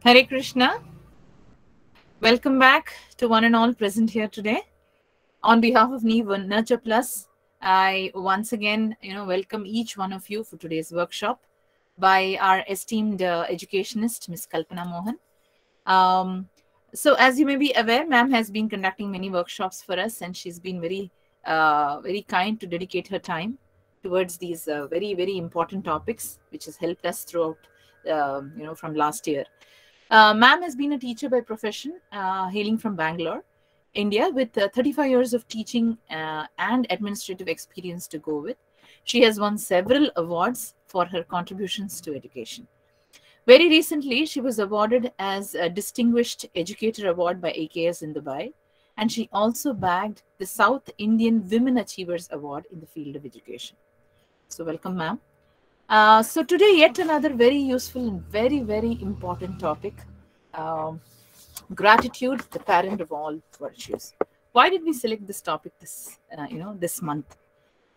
Hare Krishna. Welcome back to one and all present here today. On behalf of Nurture Plus, I once again, welcome each one of you for today's workshop by our esteemed educationist, Ms. Kalpana Mohan. So as you may be aware, ma'am has been conducting many workshops for us, and she's been very kind to dedicate her time towards these very, very important topics, which has helped us throughout, from last year. Ma'am has been a teacher by profession, hailing from Bangalore, India, with 35 years of teaching and administrative experience to go with. She has won several awards for her contributions to education. Very recently, she was awarded as a Distinguished Educator Award by AKS in Dubai, and she also bagged the South Indian Women Achievers Award in the field of education. So welcome, ma'am. So today, yet another very useful and very, very important topic. Gratitude, the parent of all virtues. Why did we select this topic this month?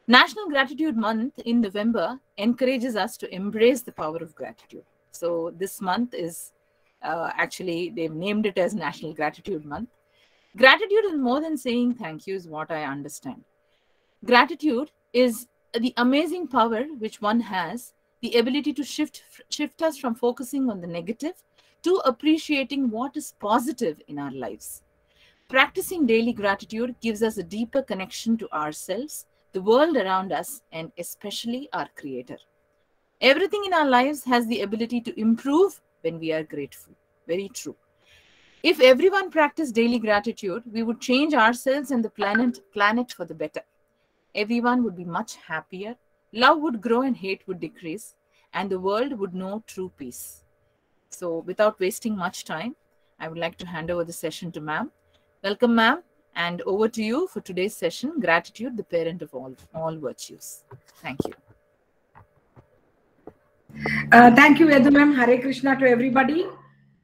National Gratitude Month in November encourages us to embrace the power of gratitude. So this month is actually, they've named it as National Gratitude Month. Gratitude is more than saying thank you, is what I understand. Gratitude is the amazing power which one has, the ability to shift us from focusing on the negative to appreciating what is positive in our lives. Practicing daily gratitude gives us a deeper connection to ourselves, the world around us, and especially our Creator. Everything in our lives has the ability to improve when we are grateful. Very true. If everyone practiced daily gratitude, we would change ourselves and the planet for the better. Everyone would be much happier, love would grow and hate would decrease, and the world would know true peace. So without wasting much time, I would like to hand over the session to ma'am. Welcome, ma'am, and over to you for today's session, Gratitude, the parent of all virtues. Thank you. Thank you, Yadu ma'am. Hare Krishna to everybody.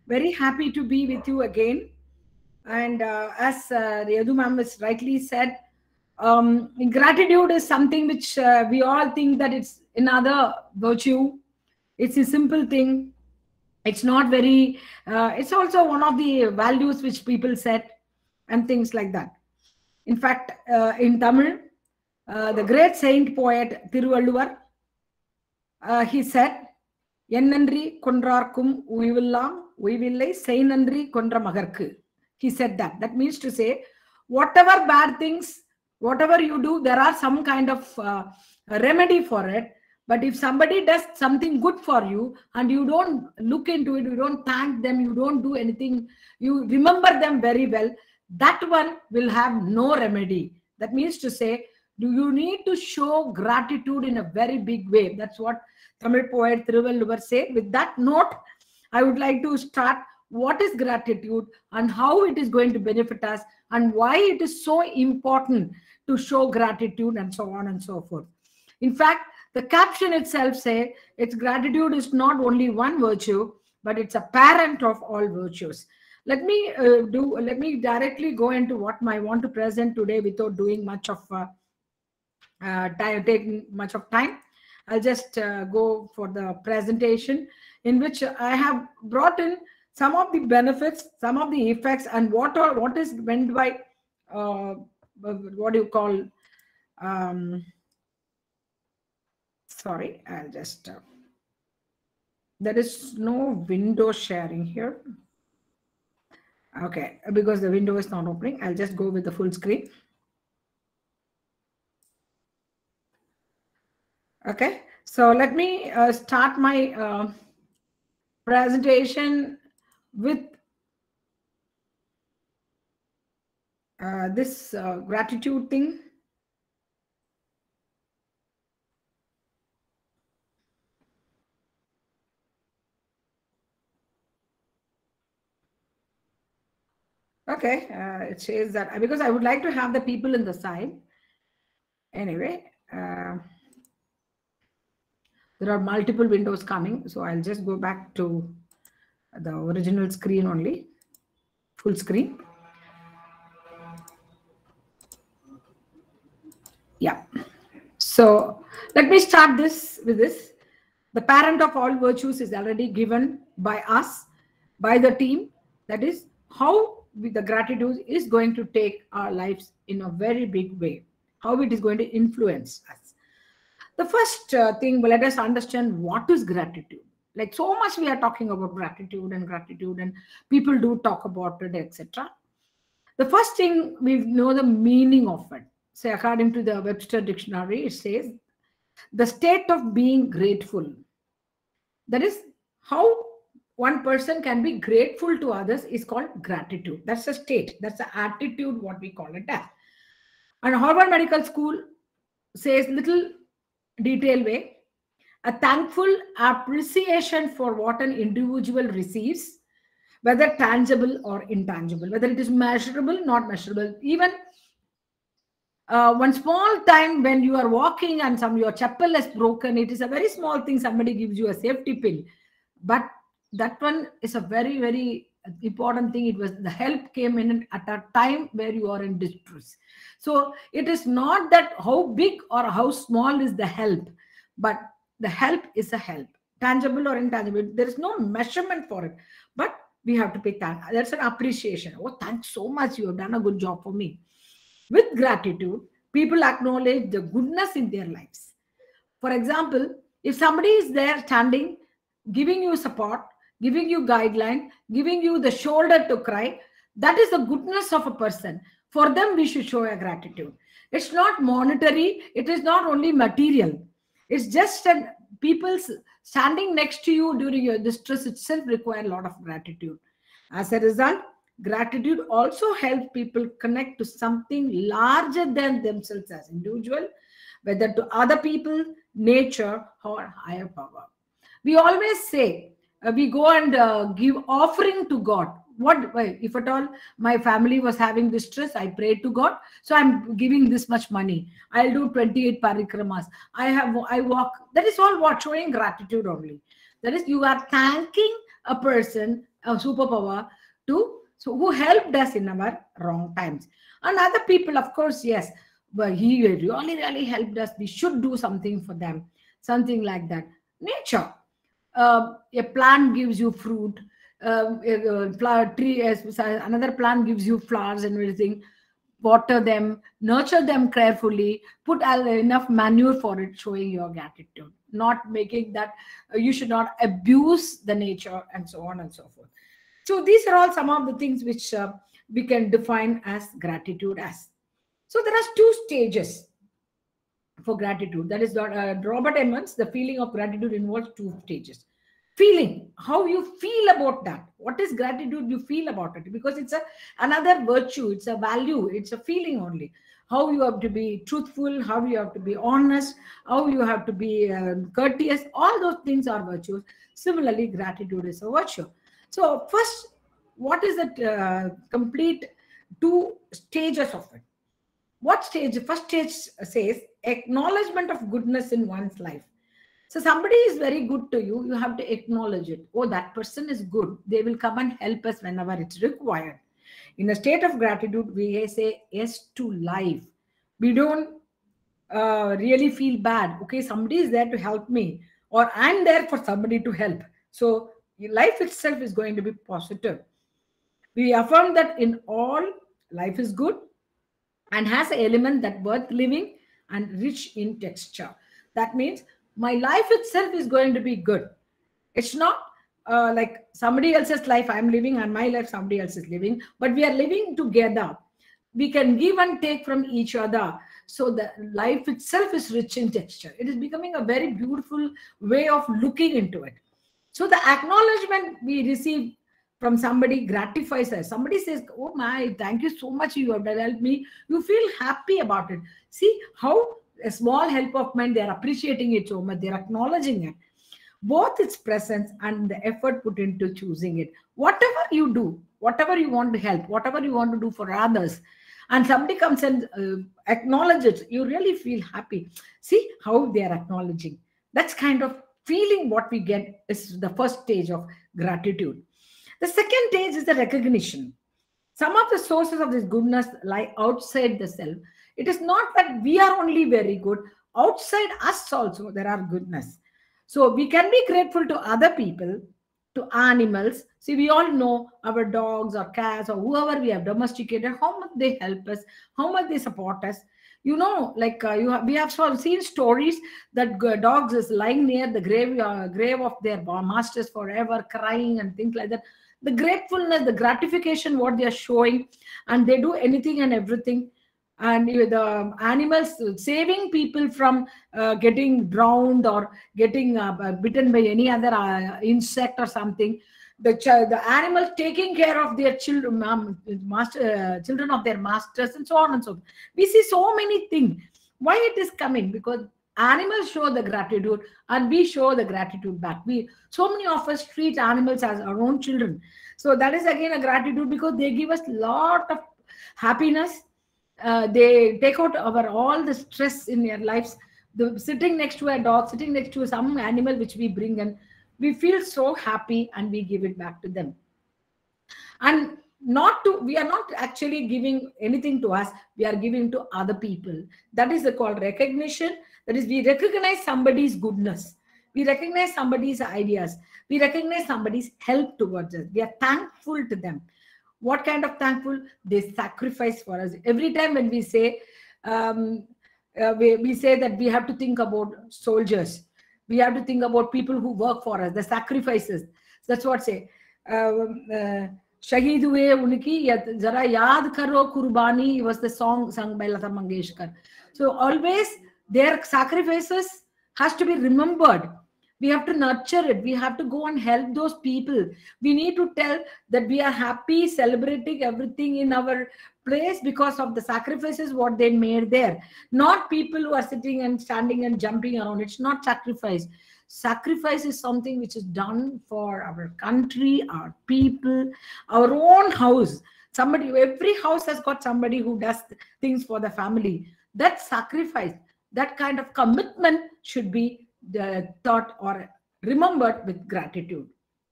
Very happy to be with you again. And as Yadu ma'am has rightly said, gratitude is something which we all think that it's another virtue. It's a simple thing. It's not very, it's also one of the values which people set and things like that. In fact, in Tamil, the great saint poet Thiruvalluvar, he said, Ennandri kondrarkum uivillam uivillai seinandri kondra magarku. He said that. That means to say, whatever bad things, whatever you do, there are some kind of remedy for it. But if somebody does something good for you and you don't look into it, you don't thank them, you don't do anything, you remember them very well, that one will have no remedy. That means to say, you need to show gratitude in a very big way. That's what Tamil poet Thiruvalluvar said. With that note, I would like to start what is gratitude and how it is going to benefit us and why it is so important to show gratitude and so on and so forth. In fact, the caption itself says its gratitude is not only one virtue, but it's a parent of all virtues. Let me directly go into what I want to present today without doing much of taking much of time. I'll just go for the presentation in which I have brought in some of the benefits, some of the effects, and what is meant by what do you call? Sorry, I'll just. There is no window sharing here. Okay, because the window is not opening, I'll just go with the full screen. Okay, so let me start my presentation with this gratitude thing. Okay, it says that because I would like to have the people in the side. Anyway, there are multiple windows coming, so I'll just go back to the original screen only, full screen. Yeah. So let me start this with this. The parent of all virtues is already given by us. by the team. That is how the gratitude is going to take our lives in a very big way, how it is going to influence us. The first thing, well, let us understand what is gratitude. Like, so much we are talking about gratitude, and people do talk about it, etc. The first thing, we know the meaning of it. Say, according to the Webster Dictionary, it says the state of being grateful. That is how one person can be grateful to others is called gratitude. That's a state, that's the attitude, what we call it as. And Harvard Medical School says, little detailed way, a thankful appreciation for what an individual receives, whether tangible or intangible, whether it is measurable, not measurable. Even one small time when you are walking and your chappal is broken, it is a very small thing, somebody gives you a safety pin, but that one is a very, very important thing. It was the help came in at a time where you are in distress. So it is not that how big or how small is the help, but the help is a help, tangible or intangible. There is no measurement for it, but we have to pay thanks. That's an appreciation. Oh, thanks so much, you have done a good job for me. With gratitude, people acknowledge the goodness in their lives. For example, if somebody is there standing, giving you support, giving you guideline, giving you the shoulder to cry, that is the goodness of a person. For them, we should show a gratitude. It's not monetary. It is not only material. It's just that people standing next to you during your distress itself require a lot of gratitude. As a result, gratitude also helps people connect to something larger than themselves as individual, whether to other people, nature, or higher power. We always say, we go and give offering to God. What if at all my family was having distress, I prayed to God, so I'm giving this much money. I'll do 28 parikramas. I walk. That is all what showing gratitude only. That is, you are thanking a person, a superpower, who helped us in our wrong times. And other people, of course, yes, but he really, really helped us. We should do something for them, something like that. Nature. A plant gives you fruit, a flower tree, another plant gives you flowers and everything. Water them, nurture them carefully, put enough manure for it, showing your gratitude, not making that you should not abuse the nature, and so on and so forth. So these are all some of the things which we can define as gratitude as. So there are two stages for gratitude. That is Robert Emmons, the feeling of gratitude involves two stages. Feeling, how you feel about that. What is gratitude you feel about it? Because it's another virtue, it's a value, it's a feeling only. How you have to be truthful, how you have to be honest, how you have to be courteous, all those things are virtues. Similarly, gratitude is a virtue. So first, what is the complete two stages of it? What stage? First stage says acknowledgement of goodness in one's life. So somebody is very good to you, you have to acknowledge it. Oh, that person is good. They will come and help us whenever it's required. In a state of gratitude, we say yes to life. We don't really feel bad. Okay, somebody is there to help me, or I'm there for somebody to help. So life itself is going to be positive. We affirm that in all, life is good and has an element that worth living and rich in texture. That means my life itself is going to be good. It's not like somebody else's life I'm living and my life somebody else is living, but we are living together. We can give and take from each other. So the life itself is rich in texture. It is becoming a very beautiful way of looking into it. So the acknowledgement we receive from somebody gratifies us. Somebody says, oh my, thank you so much, you have helped me. You feel happy about it. See how a small help of mine, they're appreciating it so much, they're acknowledging it. Both its presence and the effort put into choosing it. Whatever you do, whatever you want to help, whatever you want to do for others, and somebody comes and acknowledges it, you really feel happy. See how they are acknowledging. That's kind of feeling what we get is the first stage of gratitude. The second stage is the recognition. Some of the sources of this goodness lie outside the self. It is not that we are only very good. Outside us also there are goodness. So we can be grateful to other people to animals. See, we all know our dogs or cats or whoever we have domesticated, how much they help us, how much they support us. You know, like we have seen stories that dogs is lying near the grave of their masters forever, crying and things like that. The gratefulness, the gratification, what they are showing, and they do anything and everything. And the animals saving people from getting drowned or getting bitten by any other insect or something. The animals taking care of their children, children of their masters, and so on and so forth. We see so many things. Why it is coming? Because animals show the gratitude and we show the gratitude back. So many of us treat animals as our own children. So that is again a gratitude, because they give us lot of happiness. They take out all the stress in their lives. Sitting next to a dog, sitting next to some animal which we bring in, we feel so happy and we give it back to them. And we are not actually giving anything to us, we are giving to other people. That is called recognition. That is, we recognize somebody's goodness, we recognize somebody's ideas, we recognize somebody's help towards us, we are thankful to them. What kind of thankful? They sacrifice for us. Every time when we say we say that we have to think about soldiers, we have to think about people who work for us, the sacrifices. That's what say. Shaheed hue unki zara yaad karo kurbani was the song sung by Lata Mangeshkar. So always their sacrifices has to be remembered. We have to nurture it. We have to go and help those people. We need to tell that we are happy, celebrating everything in our place because of the sacrifices what they made there. Not people who are sitting and standing and jumping around. It's not sacrifice. Sacrifice is something which is done for our country, our people, our own house. Every house has got somebody who does things for the family. That sacrifice, that kind of commitment should be thought or remembered with gratitude.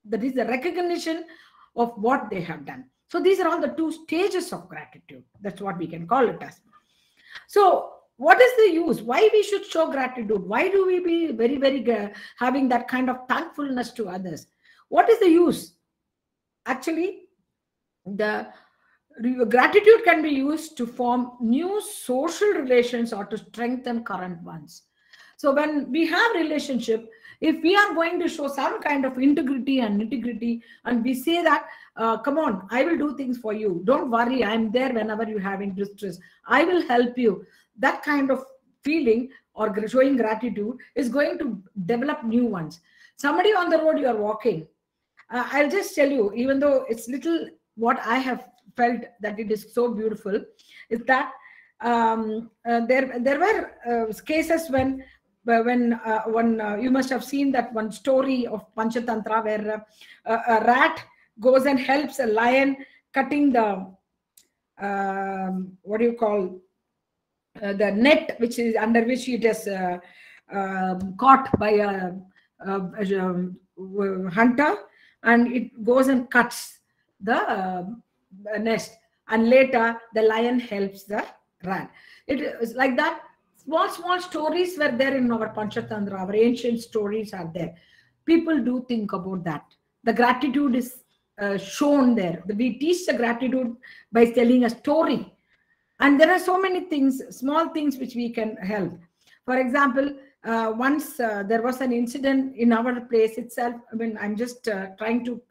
That is the recognition of what they have done. So these are all the two stages of gratitude. That's what we can call it as. So what is the use? Why we should show gratitude? Why do we be very, very having that kind of thankfulness to others? What is the use? Actually, the gratitude can be used to form new social relations or to strengthen current ones. So when we have relationship, if we are going to show some kind of integrity and nitty-gritty, and we say that, come on, I will do things for you. Don't worry, I'm there whenever you have distress. I will help you. That kind of feeling or showing gratitude is going to develop new ones. Somebody on the road you are walking, I'll just tell you, even though it's little what I have felt that it is so beautiful, is that there were cases when you must have seen that one story of Panchatantra where a rat goes and helps a lion cutting the what do you call the net which is under which it is caught by a hunter, and it goes and cuts the nest, and later the lion helps the rat. It is like that. Small stories were there in our Panchatantra. Our ancient stories are there. People do think about that. The gratitude is shown there. We teach the gratitude by telling a story. And there are so many things, small things which we can help. For example, once there was an incident in our place itself. I mean, I'm just trying to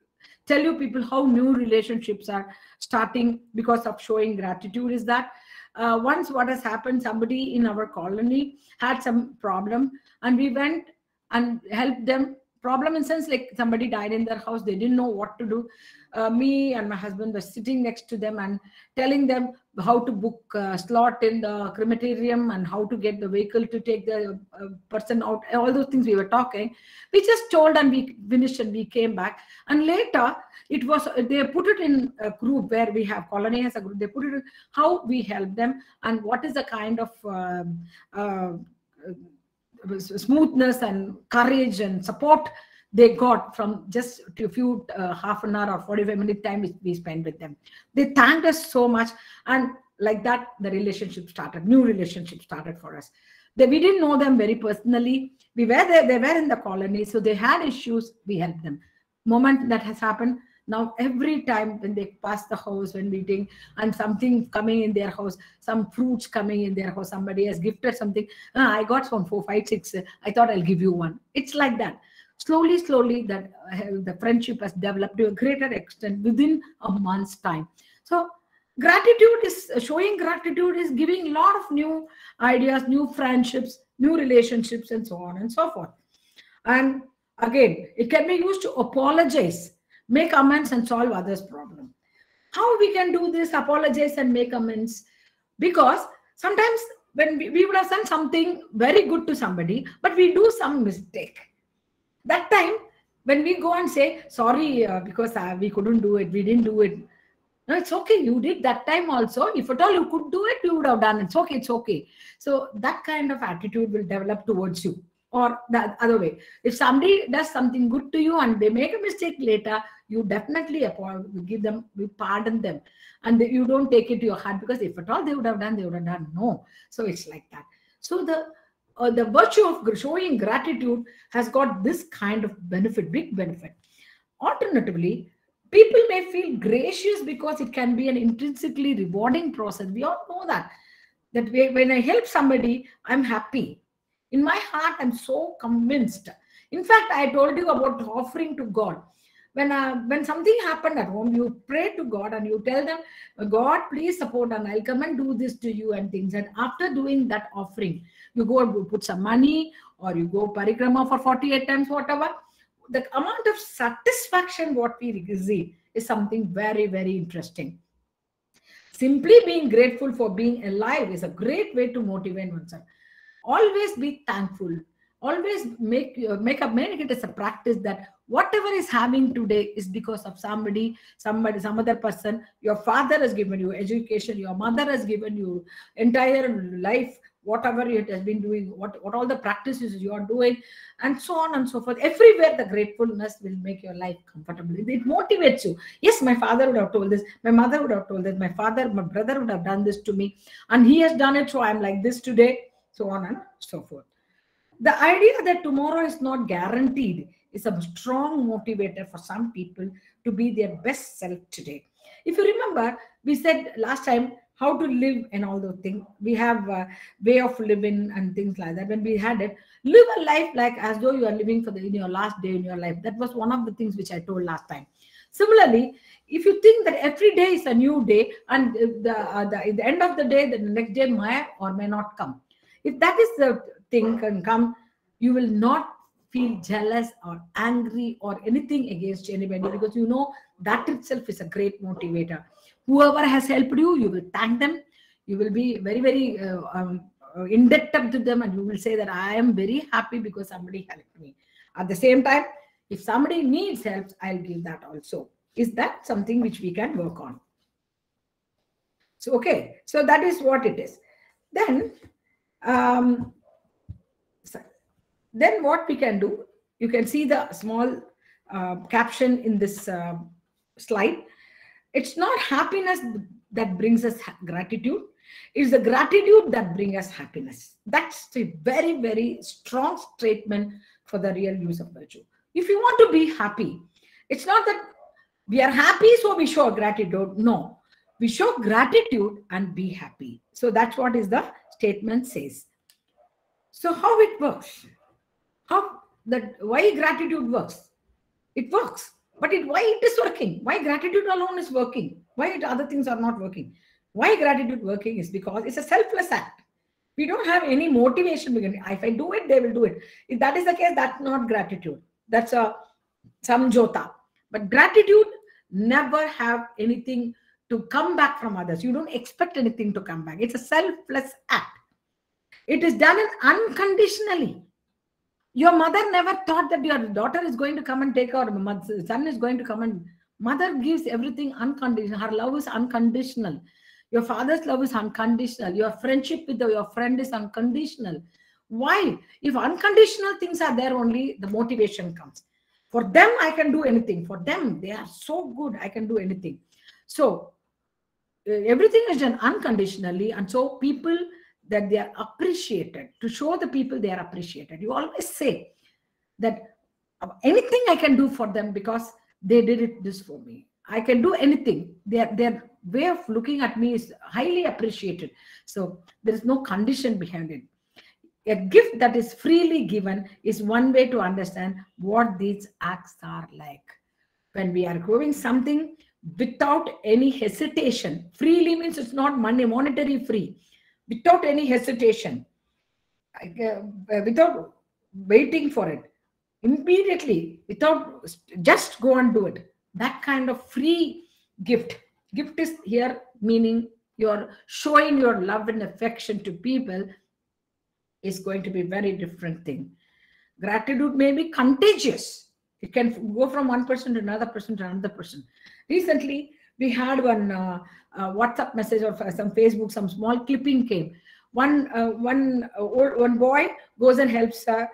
tell you people how new relationships are starting because of showing gratitude. Is that once what has happened, somebody in our colony had some problem, and we went and helped them. Problem in sense like somebody died in their house, they didn't know what to do. Me and my husband were sitting next to them and telling them how to book a slot in the crematorium and how to get the vehicle to take the person out. All those things we were talking. We just told and we finished and we came back. And later it was, they put it in a group where we have colony as a group. They put it in how we help them and what is the kind of smoothness and courage and support they got from just a few half an hour or 45 minute time we spent with them. They thanked us so much, and like that the relationship started, new relationship started for us. We didn't know them very personally. We were there, they were in the colony, so they had issues, we helped them. moment that has happened. Now every time when they pass the house when meeting and something coming in their house, some fruits coming in their house, somebody has gifted something, I got some 4 5 6, I thought I'll give you one. It's like that. Slowly that the friendship has developed to a greater extent within a month's time. So gratitude is showing gratitude is giving a lot of new ideas, new friendships, new relationships, and so on and so forth. And again, it can be used to apologize, make amends, and solve others' problem. How we can do this, apologize and make amends? Because sometimes when we would have done something very good to somebody, but we do some mistake. That time, when we go and say, sorry, because we couldn't do it, we didn't do it. No, it's okay. You did that time also. If at all you could do it, you would have done it. It's okay. It's okay. So that kind of attitude will develop towards you. Or the other way, if somebody does something good to you and they make a mistake later, you definitely give them, you pardon them, and you don't take it to your heart, because if at all they would have done, they would have done. No. So it's like that. So the virtue of showing gratitude has got this kind of benefit, big benefit. Alternatively, people may feel gracious because it can be an intrinsically rewarding process. We all know that when I help somebody, I'm happy. In my heart, I'm so convinced. In fact, I told you about offering to God. When something happened at home, you pray to God and you tell them, God, please support, and I'll come and do this to you and things. And after doing that offering, you go and put some money, or you go parikrama for 48 times, whatever. The amount of satisfaction what we receive is something very, very interesting. Simply being grateful for being alive is a great way to motivate oneself. Always be thankful. Always make it as a practice that whatever is having today is because of some other person. Your father has given you education. Your mother has given you entire life, whatever it has been doing, what all the practices you are doing, and so on and so forth. Everywhere the gratefulness will make your life comfortable. It motivates you. Yes, my father would have told this. My mother would have told this. My brother would have done this to me, and he has done it, so I'm like this today. So on and so forth. The idea that tomorrow is not guaranteed is a strong motivator for some people to be their best self today. If you remember, we said last time how to live and all those things. We have a way of living and things like that. When we had it, live a life like as though you are living in your last day in your life. That was one of the things which I told last time. Similarly, if you think that every day is a new day, and at the end of the day, the next day may or may not come. If that is the thing can come, you will not feel jealous or angry or anything against anybody, because you know that itself is a great motivator. Whoever has helped you, you will thank them. You will be very, very indebted to them, and you will say that I am very happy because somebody helped me. At the same time, if somebody needs help, I'll give that also. Is that something which we can work on? So, okay. So that is what it is. Then what we can do, you can see the small caption in this slide. It's not happiness that brings us gratitude. It's the gratitude that brings us happiness. That's a very, very strong statement for the real use of virtue. If you want to be happy, it's not that we are happy, so we show gratitude. No, we show gratitude and be happy. So that's what is the statement says. So how it works? Why gratitude works? It works, but why it is working? Why gratitude alone is working? Why other things are not working? Why gratitude working is because it's a selfless act. We don't have any motivation. If I do it, they will do it. If that is the case, that's not gratitude. That's a samjhota. But gratitude never have anything to come back from others. You don't expect anything to come back. It's a selfless act. It is done unconditionally. Your mother never thought that your daughter is going to come and take her, son is going to come, and mother gives everything unconditional. Her love is unconditional. Your father's love is unconditional. Your friendship with your friend is unconditional. Why? If unconditional things are there, only the motivation comes. For them, I can do anything. For them, they are so good, I can do anything. So everything is done unconditionally, and so people that they are appreciated, to show the people they are appreciated. You always say that anything I can do for them because they did this for me. I can do anything. Their way of looking at me is highly appreciated. So there is no condition behind it. A gift that is freely given is one way to understand what these acts are like. When we are giving something without any hesitation, freely means it's not monetary free, without any hesitation, without waiting for it, immediately, without, just go and do it. That kind of free gift. Gift is here meaning you're showing your love and affection to people is going to be a very different thing. Gratitude may be contagious. It can go from one person to another person to another person. Recently, we had one WhatsApp message or some Facebook, some small clipping came. One boy goes and helps a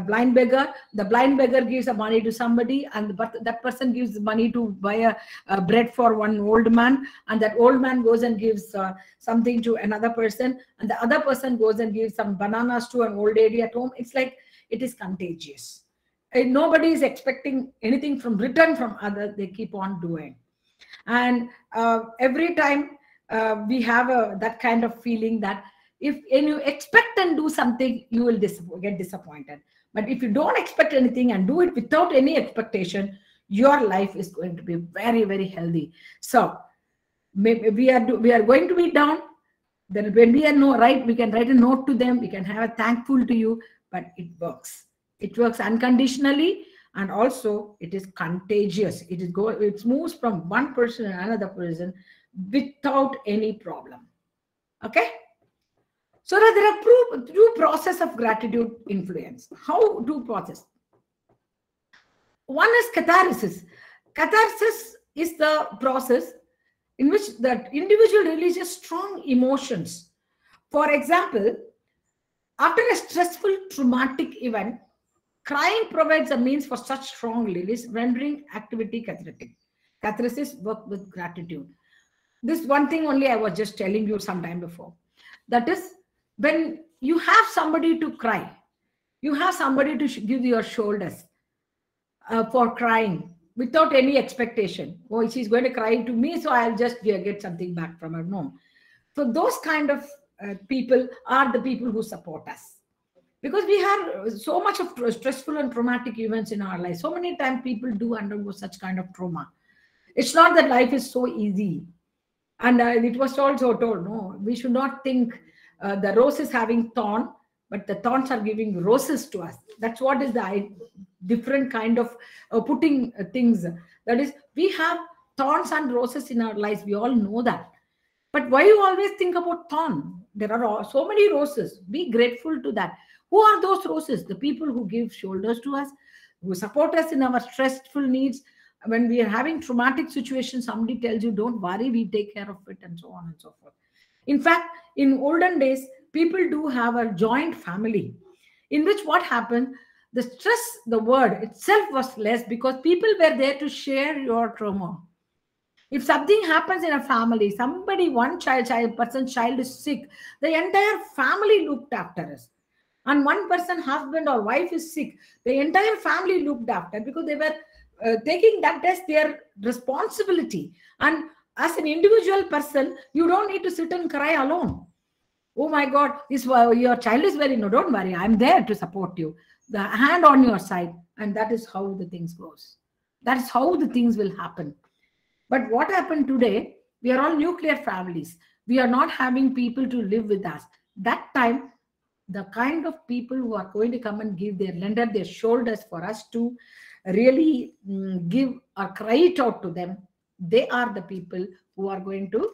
blind beggar. The blind beggar gives the money to somebody, and that person gives the money to buy a bread for one old man, and that old man goes and gives something to another person, and the other person goes and gives some bananas to an old lady at home. It's like it is contagious. And nobody is expecting anything from return from others. They keep on doing, and every time we have that kind of feeling that if you expect and do something, you will get disappointed. But if you don't expect anything and do it without any expectation, your life is going to be very, very healthy. So maybe we are going to be down. Then when we are right, we can write a note to them. We can have a thankful to you, but it works. It works unconditionally, and also it is contagious. It moves from one person to another person without any problem. Okay. So now there are two process of gratitude influence. How do process? One is catharsis. Catharsis is the process in which the individual releases strong emotions. For example, after a stressful traumatic event, crying provides a means for such strong release, rendering activity cathartic. Catharsis work with gratitude. This one thing only I was just telling you some time before. That is, when you have somebody to cry, you have somebody to give your shoulders for crying without any expectation. Oh, she's going to cry to me, so I'll just get something back from her. No. So those kind of people are the people who support us. Because we have so much of stressful and traumatic events in our life. So many times people do undergo such kind of trauma. It's not that life is so easy. And it was also told, no, we should not think the rose is having thorn, but the thorns are giving roses to us. That's what is the different kind of putting things. That is, we have thorns and roses in our lives. We all know that. But why you always think about thorn? There are so many roses. Be grateful to that. Who are those roses? The people who give shoulders to us, who support us in our stressful needs. When we are having traumatic situations, somebody tells you, don't worry, we take care of it, and so on and so forth. In fact, in olden days, people do have a joint family in which what happened, the stress, the word itself was less because people were there to share your trauma. If something happens in a family, one person's child is sick, the entire family looked after us. And one person, husband or wife is sick, the entire family looked after because they were taking that as their responsibility. And as an individual person, you don't need to sit and cry alone. Oh my God, your child is very, no, don't worry, I'm there to support you. The hand on your side. And that is how the things goes. That is how the things will happen. But what happened today, we are all nuclear families. We are not having people to live with us. That time, the kind of people who are going to come and lend their shoulders for us to really give or cry it out to them, they are the people who are going to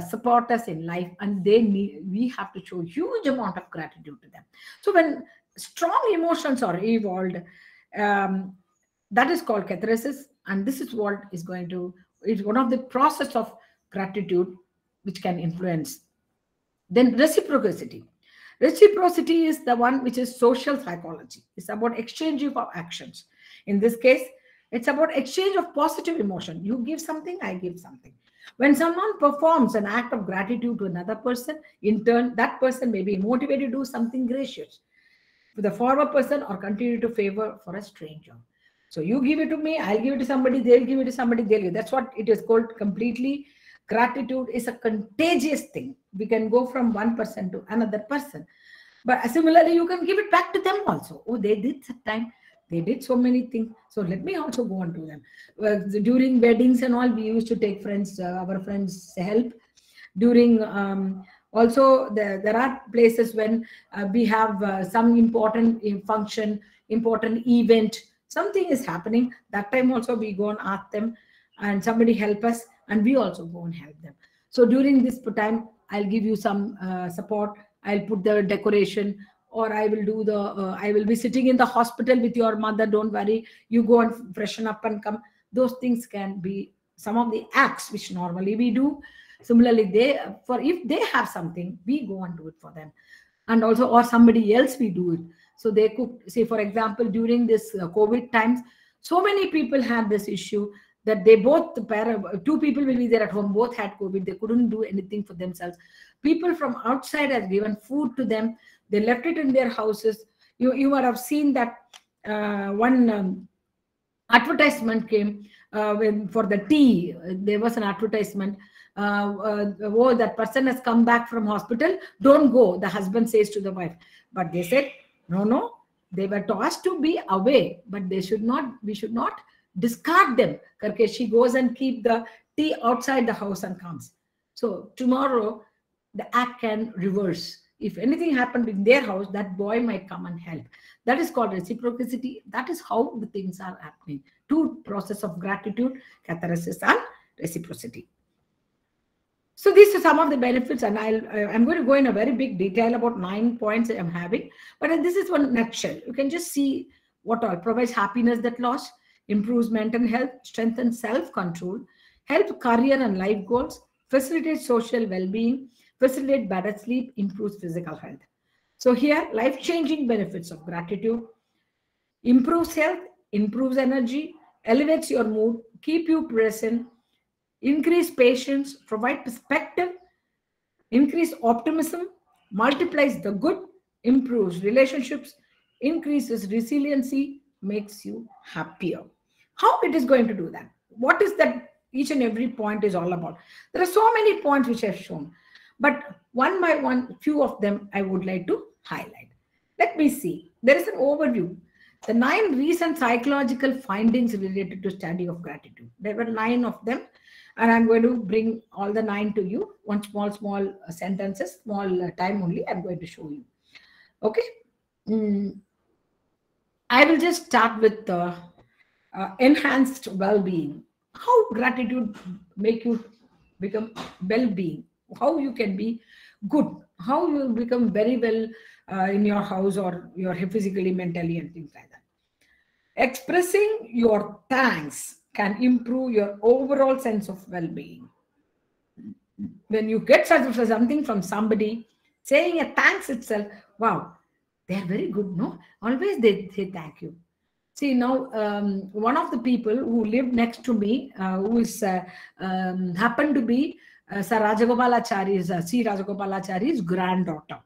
support us in life, and we have to show huge amount of gratitude to them. So when strong emotions are evolved, that is called catharsis, and this is what is going to, it's one of the process of gratitude which can influence. Then reciprocity. Reciprocity is the one which is social psychology. It's about exchange of actions. In this case, it's about exchange of positive emotion. You give something, I give something. When someone performs an act of gratitude to another person, in turn, that person may be motivated to do something gracious. for the former person or continue to favor for a stranger. So you give it to me, I'll give it to somebody, they'll give it to somebody, they'll give. That's what it is called completely. Gratitude is a contagious thing. We can go from one person to another person. But similarly, you can give it back to them also. Oh, they did that time. They did so many things. So let me also go on to them. During weddings and all, we used to take friends, our friends' help. During also, there are places when we have some important function, important event, something is happening. That time also we go and ask them, and somebody help us, and we also go and help them. So during this time, I'll give you some support. I'll put the decoration, or I will do the, I will be sitting in the hospital with your mother. Don't worry, you go and freshen up and come. Those things can be some of the acts which normally we do. Similarly, if they have something, we go and do it for them. And also, or somebody else, we do it. So they could say, for example, during this COVID times, so many people had this issue that they both, two people will be there at home, both had COVID. They couldn't do anything for themselves. People from outside have given food to them. They left it in their houses. You might have seen that one advertisement came for the tea. There was an advertisement. Oh, that person has come back from hospital. Don't go, the husband says to the wife. But they said, no. They were asked to be away, but we should not discard them. She goes and keep the tea outside the house and comes. So tomorrow, the act can reverse. If anything happened in their house, that boy might come and help. That is called reciprocity. That is how the things are happening. Two process of gratitude, catharsis and reciprocity. So these are some of the benefits, and I'm going to go in a very big detail about 9 points I'm having. But this is one nutshell. You can just see what all provides happiness that lost, improves mental health, strengthens self-control, help career and life goals, facilitates social well-being, facilitates better sleep, improves physical health. So here, life-changing benefits of gratitude: improves health, improves energy, elevates your mood, keep you present, increase patience, provide perspective, increase optimism, multiplies the good, improves relationships, increases resiliency, makes you happier. How it is going to do that? What is that each and every point is all about? There are so many points which I've shown, but one by one, few of them I would like to highlight. Let me see. There is an overview. The 9 recent psychological findings related to study of gratitude. There were 9 of them, and I'm going to bring all the 9 to you. One small sentences, small time only. I'm going to show you. Okay. I will just start with enhanced well-being. How gratitude make you become well-being? How you can be good? How you become very well in your house, or you're physically, mentally, and things like that. Expressing your thanks can improve your overall sense of well-being. When you get something from somebody, saying a thanks itself, wow, they are very good, no? Always they say thank you. See, now, one of the people who lived next to me, who is happened to be Sir Rajagopalachari's, C. Rajagopalachari's granddaughter.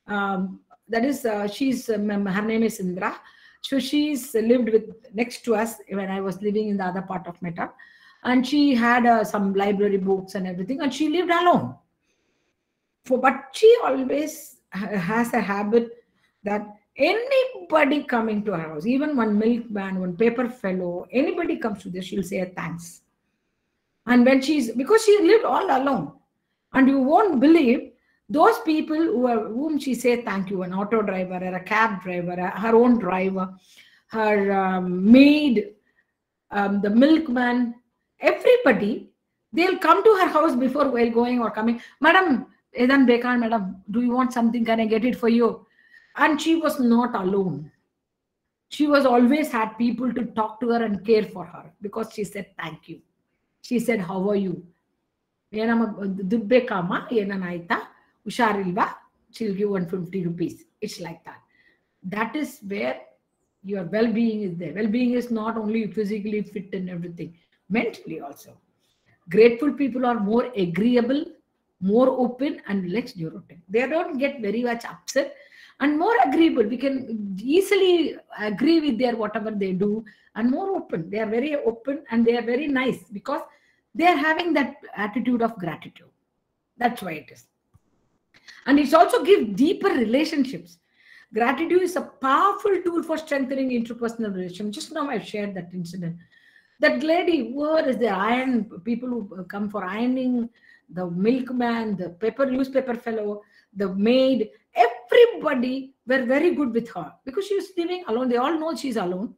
That is, her name is Indra. So she's lived next to us when I was living in the other part of Meta. And she had some library books and everything, and she lived alone. But she always has a habit that anybody coming to her house, even one milkman, one paper fellow, anybody comes to this, she'll say a thanks. And when because she lived all alone, and you won't believe those people whom she say thank you, an auto driver or a cab driver, her own driver, her maid, the milkman, everybody, they'll come to her house before while going or coming. Madam, Edan Bekan, madam, do you want something? Can I get it for you? And she was not alone. She was always had people to talk to her and care for her, because she said thank you. She said, how are you? She'll give 150 rupees. It's like that. That is where your well-being is there. Well-being is not only physically fit and everything, mentally also. Grateful people are more agreeable, more open, and less neurotic. They don't get very much upset, and more agreeable. We can easily agree with their whatever they do, and more open. They are very open and they are very nice because they are having that attitude of gratitude. That's why it is. And it's also give deeper relationships. Gratitude is a powerful tool for strengthening interpersonal relations. Just now I shared that incident. That lady, where is the iron people who come for ironing, the milkman, the newspaper fellow, the maid, everybody were very good with her because she was living alone. They all know she's alone.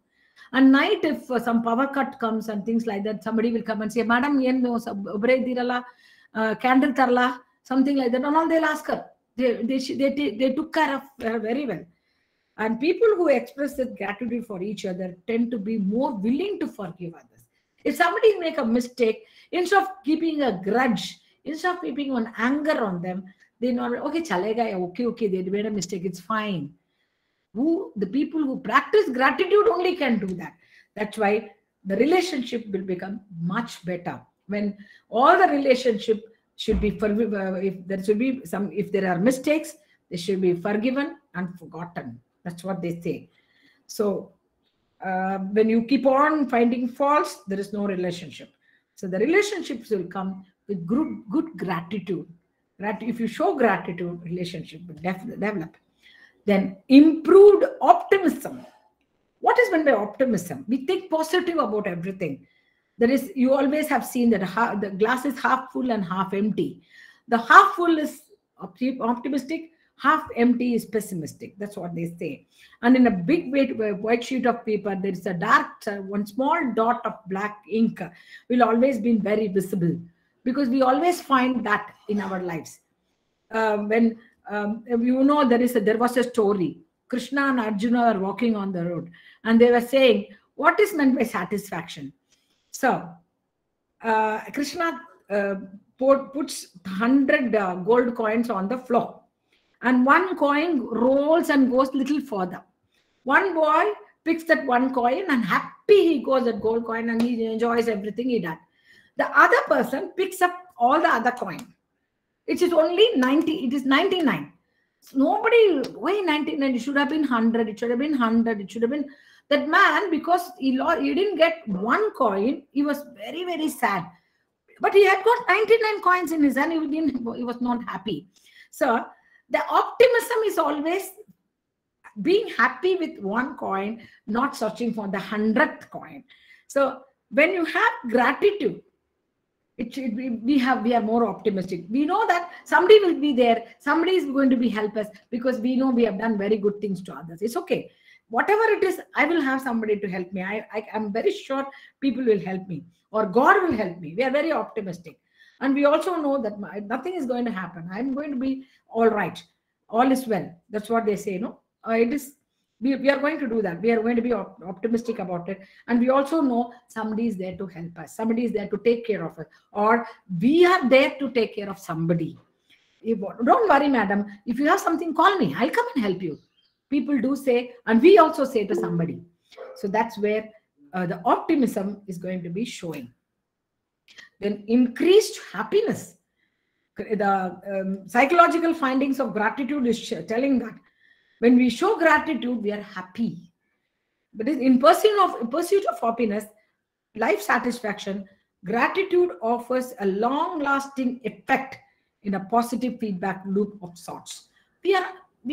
And night, if some power cut comes and things like that, somebody will come and say, Madam, candle tarla, something like that. And all they'll ask her. They took care of her very well. And people who express that gratitude for each other tend to be more willing to forgive others. If somebody make a mistake, instead of keeping a grudge, instead of keeping an anger on them, they know, okay, chalega, okay, they made a mistake, it's fine. The people who practice gratitude only can do that. That's why the relationship will become much better. When all the relationship should be if there are mistakes, they should be forgiven and forgotten. That's what they say. So when you keep on finding faults, there is no relationship. So the relationships will come with good gratitude. If you show gratitude, relationship will develop. Then improved optimism. What is meant by optimism? We think positive about everything. That is, you always have seen that the glass is half full and half empty. The half full is optimistic, half empty is pessimistic. That's what they say. And in a big white sheet of paper, there is a dark, one small dot of black ink will always be very visible because we always find that in our lives. When you know, there was a story. Krishna and Arjuna were walking on the road and they were saying, what is meant by satisfaction? So, Krishna puts 100 gold coins on the floor. And one coin rolls and goes little further. One boy picks that one coin and happy he goes that gold coin and he enjoys everything he done. The other person picks up all the other coin. It is only 90. It is 99. So nobody, why 99? It should have been 100. It should have been 100. It should have been... That man, because he didn't get one coin, he was very, very sad. But he had got 99 coins in his hand. He was not happy. So the optimism is always being happy with one coin, not searching for the 100th coin. So when you have gratitude, we are more optimistic. We know that somebody will be there. Somebody is going to be help us because we know we have done very good things to others. It's okay. Whatever it is, I will have somebody to help me. I'm very sure people will help me or God will help me. We are very optimistic. And we also know that nothing is going to happen. I'm going to be all right. All is well. That's what they say, no? We are going to do that. We are going to be optimistic about it. And we also know somebody is there to help us. Somebody is there to take care of us. Or we are there to take care of somebody. Don't worry, madam. If you have something, call me. I'll come and help you. People do say, and we also say to somebody. So that's where the optimism is going to be showing. Then increased happiness. The psychological findings of gratitude is telling that when we show gratitude, we are happy. But in pursuit of happiness, life satisfaction, gratitude offers a long-lasting effect in a positive feedback loop of sorts. We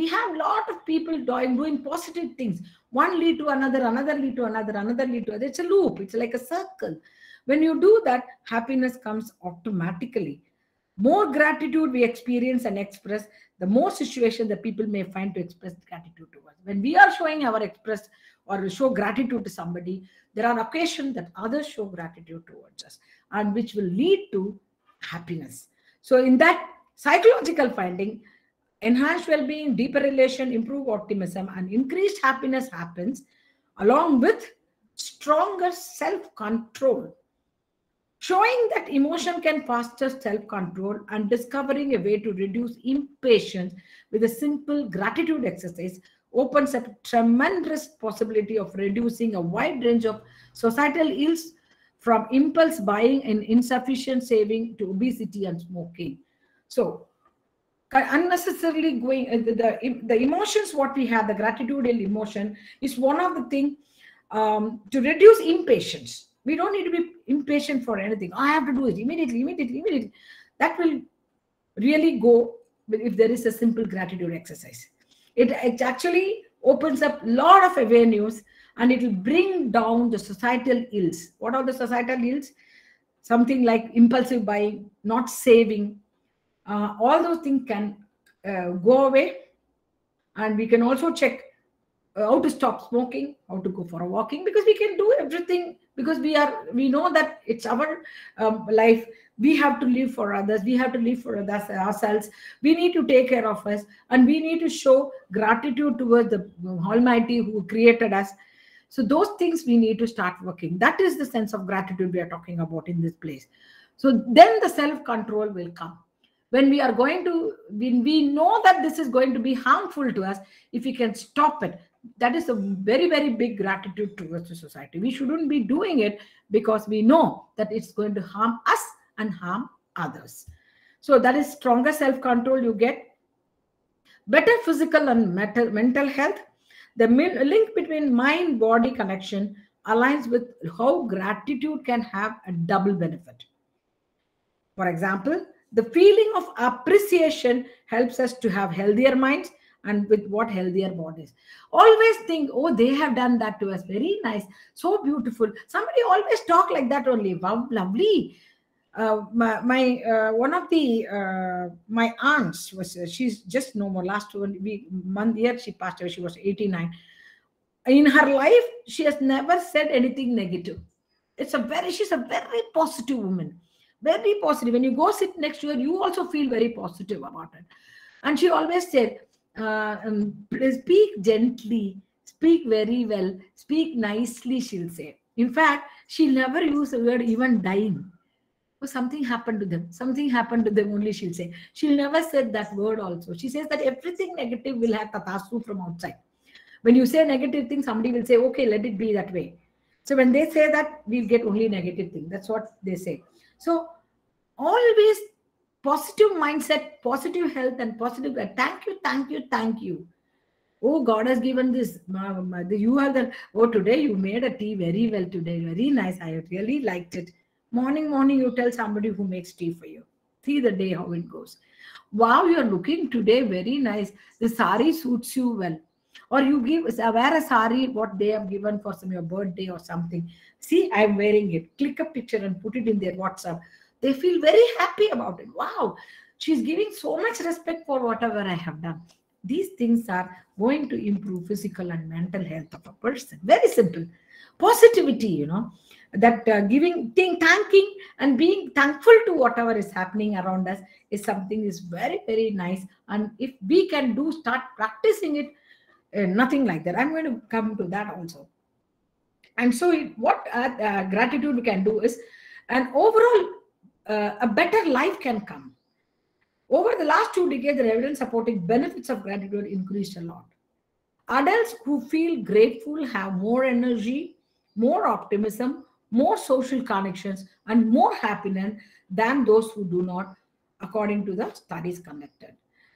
have a lot of people doing positive things. One lead to another, another lead to another, another lead to another. It's a loop. It's like a circle. When you do that, happiness comes automatically. More gratitude we experience and express, the more situation that people may find to express gratitude to us. When we are showing our express or show gratitude to somebody, there are occasions that others show gratitude towards us, and which will lead to happiness. So in that psychological finding, enhanced well-being, deeper relation, improved optimism, and increased happiness happens along with stronger self-control. Showing that emotion can foster self-control and discovering a way to reduce impatience with a simple gratitude exercise opens up a tremendous possibility of reducing a wide range of societal ills from impulse buying and insufficient saving to obesity and smoking. So unnecessarily going, the emotions what we have, the gratitudinal emotion is one of the thing to reduce impatience. We don't need to be impatient for anything. I have to do it immediately. That will really go if there is a simple gratitude exercise. It actually opens up a lot of avenues, and it will bring down the societal ills. What are the societal ills? Something like impulsive buying, not saving. All those things can go away. And we can also check how to stop smoking, how to go for a walking, because we can do everything, because we know that it's our life. We have to live for others, we have to live for others, ourselves. We need to take care of us, and we need to show gratitude towards the Almighty who created us. So those things we need to start working. That is the sense of gratitude we are talking about in this place. So then the self-control will come. When we are going to, when we know that this is going to be harmful to us, if we can stop it, that is a very, very big gratitude towards the society. We shouldn't be doing it because we know that it's going to harm us and harm others. So that is stronger self-control you get. Better physical and mental health. The link between mind-body connection aligns with how gratitude can have a double benefit. For example, the feeling of appreciation helps us to have healthier minds, and with what healthier bodies. Always think, oh, they have done that to us. Very nice. So beautiful. Somebody always talk like that only. Wow, lovely. One of the my aunts was she's just no more. Last year she passed away. She was 89. In her life, she has never said anything negative. She's a very positive woman. Very positive. When you go sit next to her, you also feel very positive about it. And she always said, speak gently, speak very well, speak nicely, she'll say. In fact, she'll never use the word even dying. Oh, something happened to them. Something happened to them only, she'll say. She'll never said that word also. She says that everything negative will have tatasu from outside. When you say negative thing, somebody will say, okay, let it be that way. So when they say that, we'll get only negative thing. That's what they say. So always positive mindset, positive health, and positive. Thank you. Oh, God has given this. You are the. Oh, today you made a tea very well today. Very nice. I really liked it. Morning, you tell somebody who makes tea for you. See the day how it goes. Wow, you are looking today very nice. The sari suits you well. Or you wear a sari what they have given for your birthday or something. See, I'm wearing it. Click a picture and put it in their WhatsApp. They feel very happy about it. Wow, she's giving so much respect for whatever I have done. These things are going to improve physical and mental health of a person. Very simple. Positivity, that thanking and being thankful to whatever is happening around us is something is very, very nice. And if we can start practicing it, nothing like that. I'm going to come to that also. And so what gratitude we can do is, an overall a better life can come. Over the last 2 decades, the evidence supporting benefits of gratitude increased a lot. Adults who feel grateful have more energy, more optimism, more social connections, and more happiness than those who do not, according to the studies conducted.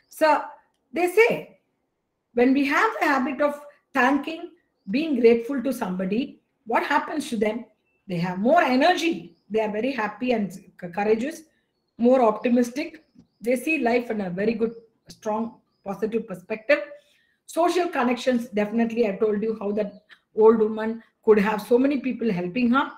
So they say, when we have the habit of thanking, being grateful to somebody, what happens to them? They have more energy. They are very happy and courageous, more optimistic. They see life in a very good, strong, positive perspective. Social connections, definitely, I told you how that old woman could have so many people helping her.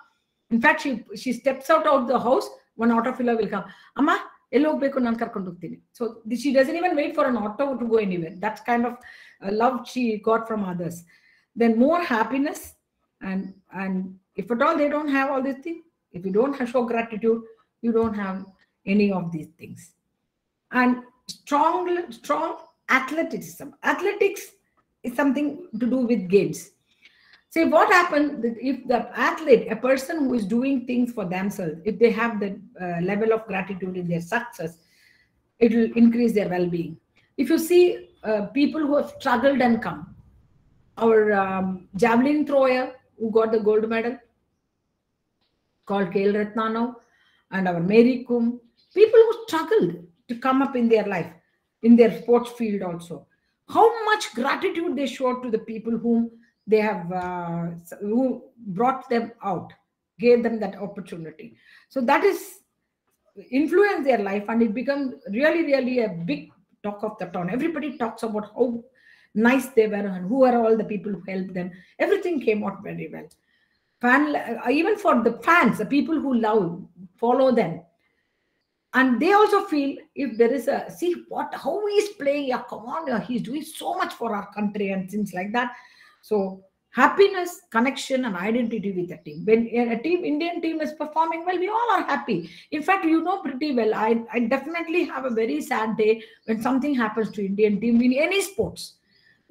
In fact, she steps out of the house, one auto filler will come. Amma, so she doesn't even wait for an auto to go anywhere. That's kind of love she got from others. Then more happiness, and if at all they don't have all these things, if you don't show gratitude, you don't have any of these things. And strong athleticism. Athletics is something to do with games. See, what happens if the athlete, a person who is doing things for themselves, if they have the level of gratitude in their success, it will increase their well-being. If you see people who have struggled and come, our javelin thrower who got the gold medal, called Khel Ratna now, and our Mary Kom, people who struggled to come up in their life. in their sports field also. How much gratitude they showed to the people whom they have, who brought them out, gave them that opportunity. So that is influence their life, and it becomes really, really a big talk of the town. Everybody talks about how nice they were and who are all the people who helped them. Everything came out very well. Even for the fans, the people who love, follow them, and they also feel if there is a, see what, how he's playing, yeah, come on, yeah, he's doing so much for our country and things like that. So happiness, connection, and identity with the team. When a team, Indian team is performing well, we all are happy. In fact, you know pretty well, I definitely have a very sad day when something happens to Indian team in any sports.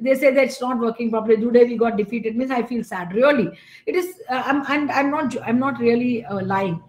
They say that it's not working properly. Today we got defeated. Means I feel sad. Really, it is. I'm not really lying.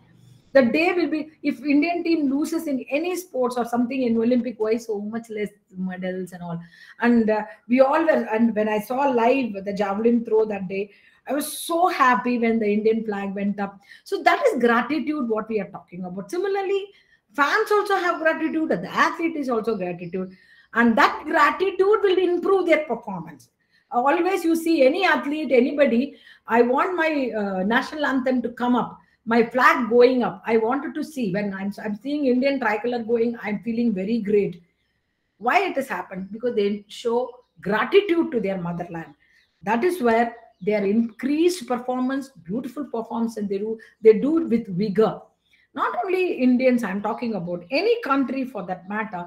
The day will be, if Indian team loses in any sports or something in Olympic, why so much less medals and all. And we all were. And when I saw live the javelin throw that day, I was so happy when the Indian flag went up. So that is gratitude. What we are talking about. Similarly, fans also have gratitude, and the athlete is also gratitude. And that gratitude will improve their performance. Always you see any athlete, anybody, I want my national anthem to come up, my flag going up. I wanted to see, when I'm seeing Indian tricolor going, I'm feeling very great. Why it has happened? Because they show gratitude to their motherland. That is where their increased performance, beautiful performance, and they do it with vigor. Not only Indians, I'm talking about any country for that matter.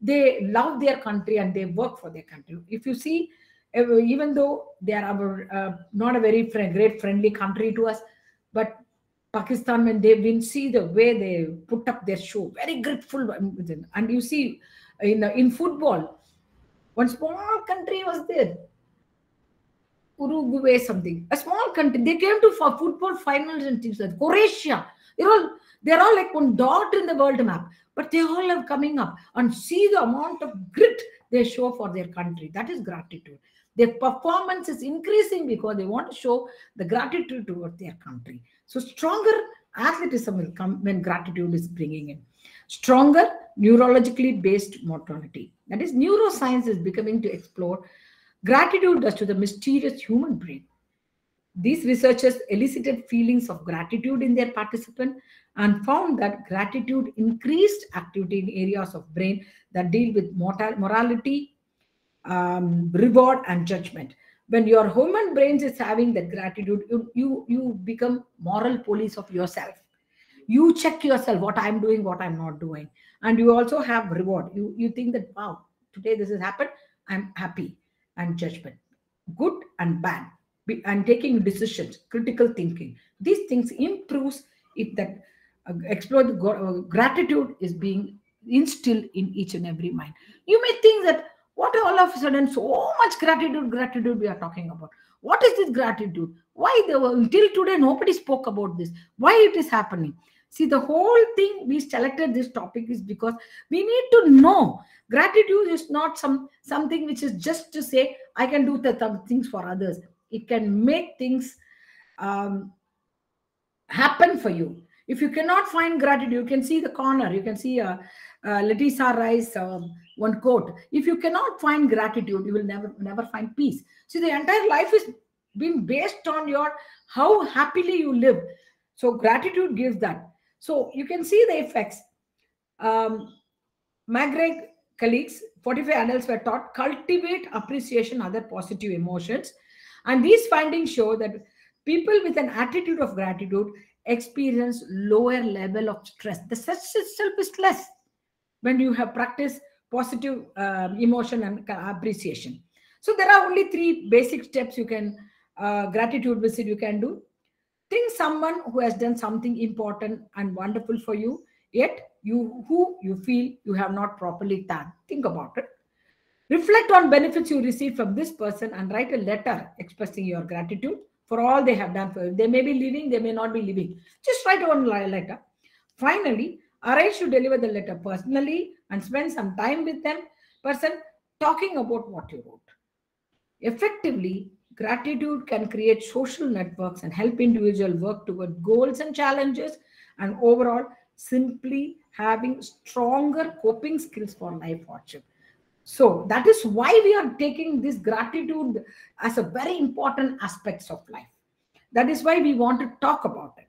They love their country and they work for their country. If you see, even though they are not a very great friendly country to us, but Pakistan, when they win, see the way they put up their show, very grateful. And you see, in football, one small country was there, Uruguay something, a small country. They came to football finals and things like Croatia. They're all like one dot in the world map, but they all are coming up, and see the amount of grit they show for their country. That is gratitude. Their performance is increasing because they want to show the gratitude towards their country. So stronger athleticism will come when gratitude is bringing in. Stronger neurologically based mortality. That is, neuroscience is becoming to explore gratitude does to the mysterious human brain. These researchers elicited feelings of gratitude in their participants and found that gratitude increased activity in areas of brain that deal with morality, reward, and judgment. When your human brain is having that gratitude, you become moral police of yourself. You check yourself, what I'm doing, what I'm not doing. And you also have reward. You think that, wow, today this has happened, I'm happy. And judgment, good and bad, and taking decisions, critical thinking. These things improves if that gratitude is being instilled in each and every mind. You may think that, what all of a sudden so much gratitude we are talking about? What is this gratitude? Why until today nobody spoke about this? Why it is happening? See, the whole thing we selected this topic is because we need to know gratitude is not something which is just to say I can do the things for others. It can make things happen for you. If you cannot find gratitude, you can see the corner. You can see Leticia Rice one quote. If you cannot find gratitude, you will never find peace. See, the entire life is being based on how happily you live. So gratitude gives that. So you can see the effects. Magret colleagues, 45 adults were taught cultivate appreciation, other positive emotions. And these findings show that people with an attitude of gratitude experience lower level of stress. The stress itself is less when you have practiced positive emotion and appreciation. So there are only 3 basic steps you can, gratitude visit you can do. Think someone who has done something important and wonderful for you, yet who you feel you have not properly thanked. Think about it. Reflect on benefits you receive from this person and write a letter expressing your gratitude for all they have done for you. They may be living, they may not be living. Just write one letter. Finally, arrange to deliver the letter personally and spend some time with them person talking about what you wrote. Effectively, gratitude can create social networks and help individuals work toward goals and challenges, and overall simply having stronger coping skills for life hardship. So that is why we are taking this gratitude as a very important aspects of life. That is why we want to talk about it.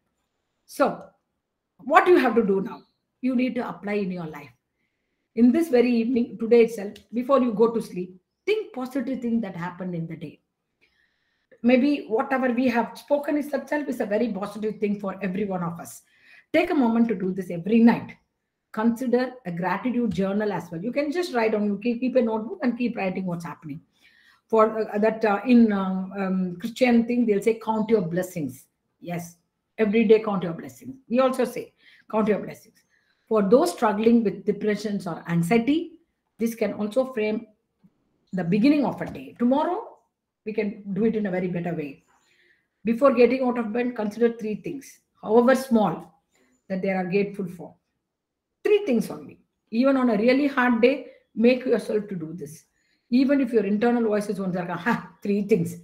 So what you have to do now, you need to apply in your life. In this very evening, today itself, before you go to sleep, think positive thing that happened in the day. Maybe whatever we have spoken itself is a very positive thing for every one of us. Take a moment to do this every night. Consider a gratitude journal as well. You can just write on, you keep a notebook and keep writing what's happening. For that in Christian thing, they'll say count your blessings. Yes, every day count your blessings. We also say count your blessings. For those struggling with depressions or anxiety, this can also frame the beginning of a day. Tomorrow, we can do it in a very better way. Before getting out of bed, consider three things, however small, that they are grateful for. Three things only. Even on a really hard day, make yourself to do this. Even if your internal voice is like, three things,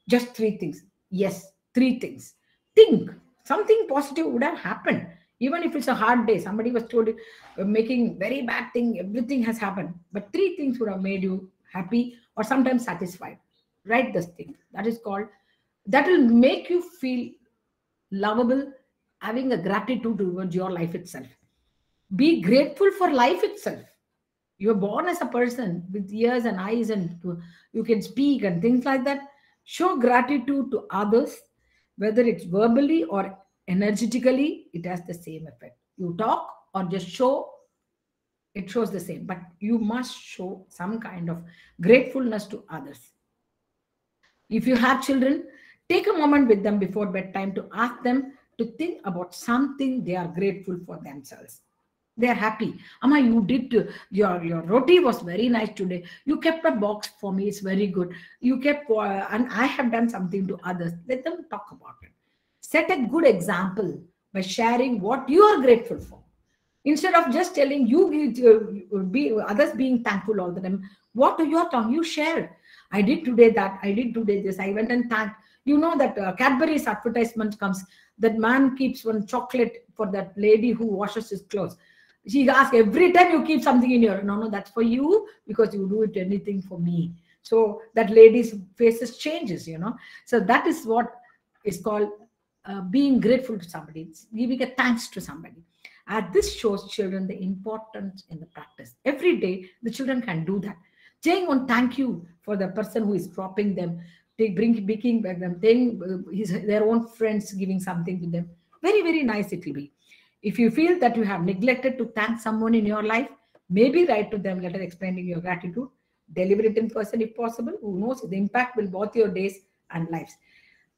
just three things. Yes, three things. Think something positive would have happened. Even if it's a hard day, somebody was told making very bad thing, everything has happened. But three things would have made you happy or sometimes satisfied. Write this thing. That is called, that will make you feel lovable, having a gratitude towards your life itself. Be grateful for life itself. You're born as a person with ears and eyes, and you can speak and things like that. Show gratitude to others, whether it's verbally or energetically, it has the same effect. You talk or just show, it shows the same. But you must show some kind of gratefulness to others. If you have children, take a moment with them before bedtime to ask them to think about something they are grateful for themselves. They are happy. Amma, you did your roti was very nice today. You kept a box for me. It's very good. You kept and I have done something to others. Let them talk about it. Set a good example by sharing what you are grateful for. Instead of just telling be others being thankful all the time. What are your tongue? You share. I did today that. I did today this. I went and thanked. You know that Cadbury's advertisement comes. That man keeps one chocolate for that lady who washes his clothes. She asks every time you keep something in your, no, that's for you because you do it anything for me. So that lady's faces changes, So that is what is called being grateful to somebody. It's giving a thanks to somebody. This shows children the importance in the practice. Every day, the children can do that. Saying one thank you for the person who is dropping them, bringing back them, their own friends giving something to them. Very, very nice it will be. If you feel that you have neglected to thank someone in your life, maybe write to them letter explaining your gratitude. Deliver it in person if possible. Who knows? The impact will both your days and lives.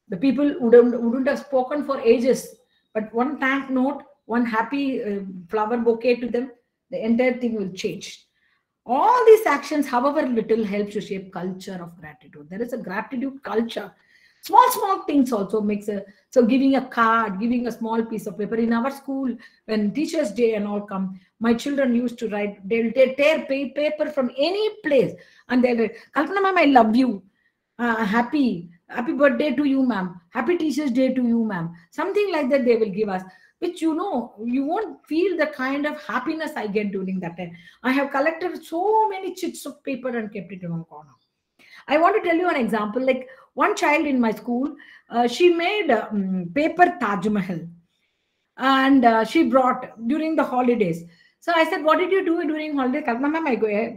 The people wouldn't have spoken for ages, but one thank note, one happy flower bouquet to them, the entire thing will change. All these actions, however little, helps to shape culture of gratitude. There is a gratitude culture. Small things also makes so giving a card, giving a small piece of paper. In our school, when Teachers' Day and all come, my children used to write, they'll tear paper from any place and they'll write, Kalpana ma'am, I love you. Happy birthday to you, ma'am. Happy Teachers' Day to you, ma'am. Something like that they will give us, which you won't feel the kind of happiness I get during that time. I have collected so many chits of paper and kept it in one corner. I want to tell you an example. Like one child in my school, she made paper Taj Mahal, and she brought during the holidays. So I said, "What did you do during holidays?" Kalpana ma'am,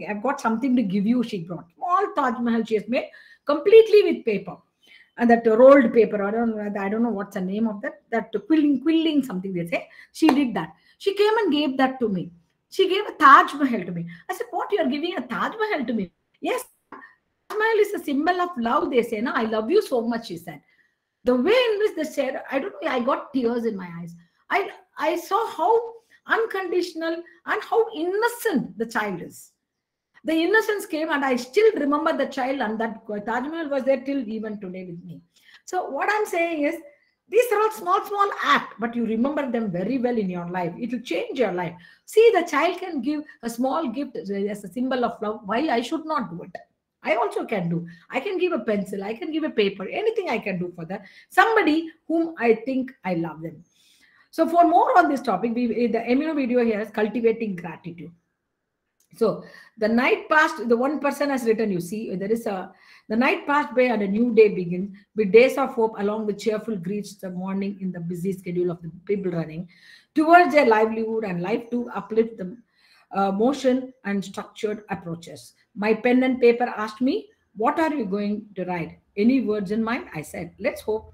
I've got something to give you. She brought small Taj Mahal. She has made completely with paper, and that rolled paper. I don't know what's the name of that. That quilling something they say. She did that. She came and gave that to me. She gave a Taj Mahal to me. I said, "What? You are giving a Taj Mahal to me?" Yes. Smile is a symbol of love, they say. No, I love you so much, she said. The way in which they said, I don't know, I got tears in my eyes. I saw how unconditional and how innocent the child is. The innocence came, and I still remember the child, and that Taj Mahal was there till even today with me. So what I'm saying is, these are all small acts, but you remember them very well in your life. It will change your life. See, the child can give a small gift as a symbol of love. Why I should not do it? I also can do. I can give a pencil. I can give a paper. Anything I can do for that. Somebody whom I think I love them. So for more on this topic, the Emino video here is cultivating gratitude. So the night passed, the one person has written, you see, there is a, the night passed by and a new day begins with days of hope along with cheerful greets the morning in the busy schedule of the people running towards their livelihood and life to uplift the motion and structured approaches. My pen and paper asked me, what are you going to write? Any words in mind? I said, let's hope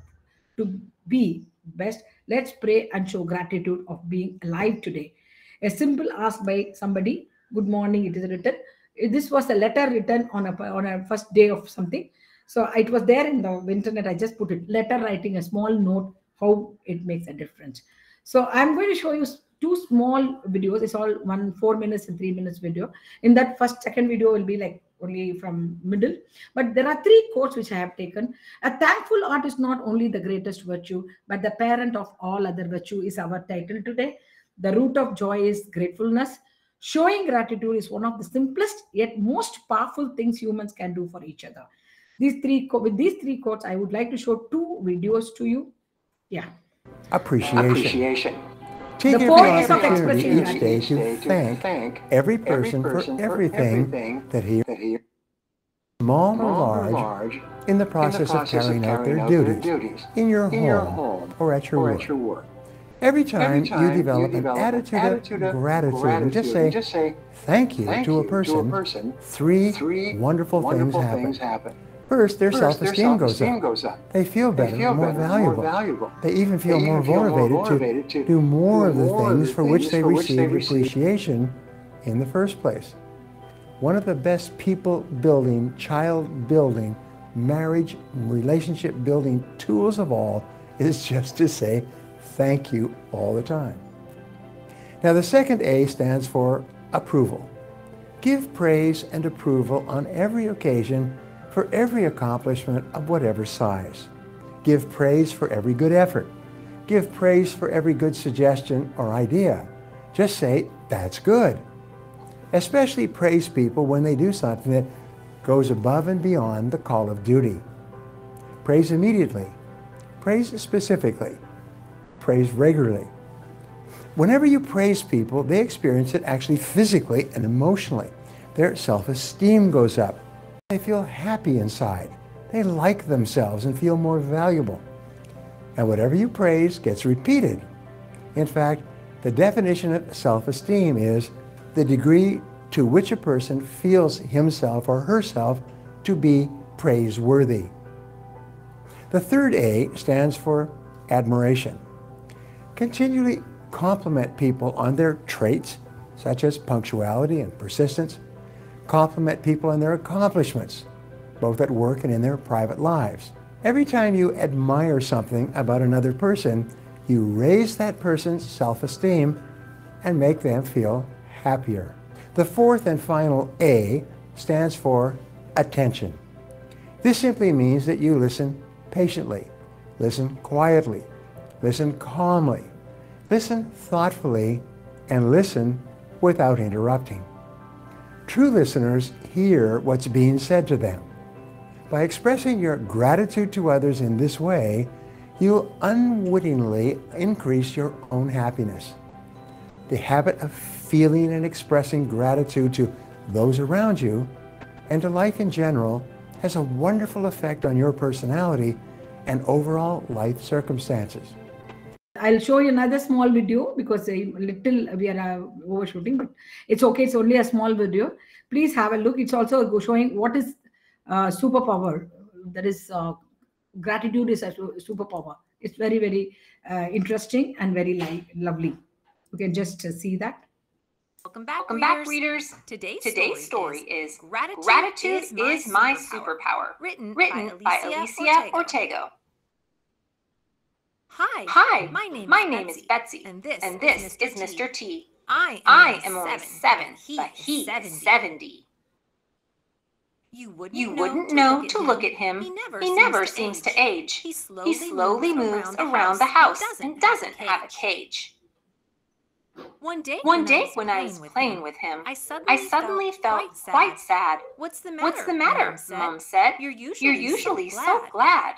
to be best. Let's pray and show gratitude of being alive today. A simple ask by somebody, good morning, it is written. This was a letter written on a first day of something. So it was there in the internet. I just put it, letter writing, a small note, how it makes a difference. So I'm going to show you two small videos. It's all 4 minutes and 3 minutes video. In that second video will be like only from middle. But there are 3 quotes which I have taken. A thankful heart is not only the greatest virtue, but the parent of all other virtue is our title today. The root of joy is gratefulness. Showing gratitude is one of the simplest yet most powerful things humans can do for each other. With these 3 quotes, I would like to show 2 videos to you. Yeah. Appreciation. The Take 4 every A's of opportunity expressing each day to thank every person for everything that he, small or large, in the process of carrying out their duties in your home or at your work. Every time you develop an attitude of gratitude and just say thank you to a person, 3 wonderful things happen. First, their self-esteem goes up. They feel better, more valuable. They even feel more motivated to do more of the things for which they received appreciation in the first place. One of the best people-building, child-building, marriage, relationship-building tools of all is just to say thank you all the time. Now, the second A stands for approval. Give praise and approval on every occasion for every accomplishment of whatever size. Give praise for every good effort. Give praise for every good suggestion or idea. Just say, that's good. Especially praise people when they do something that goes above and beyond the call of duty. Praise immediately. Praise specifically. Praise regularly. Whenever you praise people, they experience it actually physically and emotionally. Their self-esteem goes up. They feel happy inside. They like themselves and feel more valuable. And whatever you praise gets repeated. In fact, the definition of self-esteem is the degree to which a person feels himself or herself to be praiseworthy. The third A stands for admiration. Continually compliment people on their traits, such as punctuality and persistence. Compliment people on their accomplishments, both at work and in their private lives. Every time you admire something about another person, you raise that person's self-esteem and make them feel happier. The fourth and final A stands for attention. This simply means that you listen patiently, listen quietly, listen calmly, listen thoughtfully, and listen without interrupting. True listeners hear what's being said to them. By expressing your gratitude to others in this way, you'll unwittingly increase your own happiness. The habit of feeling and expressing gratitude to those around you and to life in general has a wonderful effect on your personality and overall life circumstances. I'll show you another small video because we are overshooting, but it's okay. It's only a small video. Please have a look. It's also showing what is superpower. That is gratitude is a superpower. It's very, very interesting and very lovely. You can just see that. Welcome back, readers. Today's story is Gratitude is My Superpower, written by Alicia Ortega. Hi, my name is Betsy, and this is Mr. T. I am only 7, but he's 70. You wouldn't know to look at him. He never seems to age. He slowly moves around the house and doesn't have a cage. One day when I was playing with him, I suddenly felt quite sad. What's the matter? Mom said. You're usually so glad.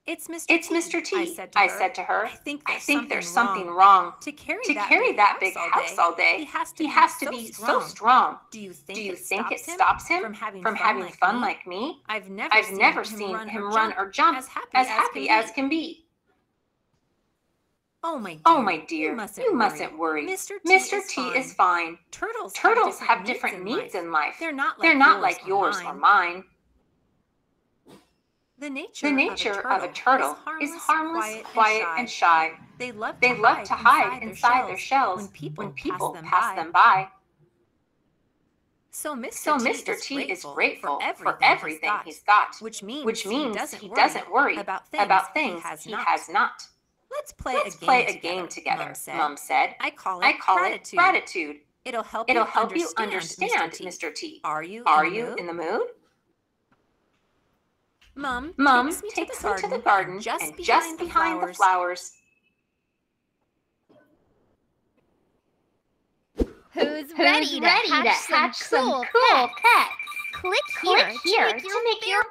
It's Mr. Mr. T, I said to her. I think there's something wrong. To carry that big house all day, he has to be so strong. Do you think it stops him from having fun like me? I've never seen him run or jump as happy as can be. Oh my dear, you mustn't worry. Mr. T is fine. Turtles have different needs in life. They're not like yours or mine. The The nature of a turtle is harmless, quiet, and shy. They love to hide inside their shells when people pass them by. So So Mr. T is grateful for everything he's got, which means he doesn't worry about things he he has has not. Let's Let's play a game together, Mom said. I call I call it it gratitude. It'll help you understand, Mr. T. Mr. T. Are you in the mood? Mom takes me to the garden and just behind the flowers. Who's ready to hatch some cool pets? Click here to make your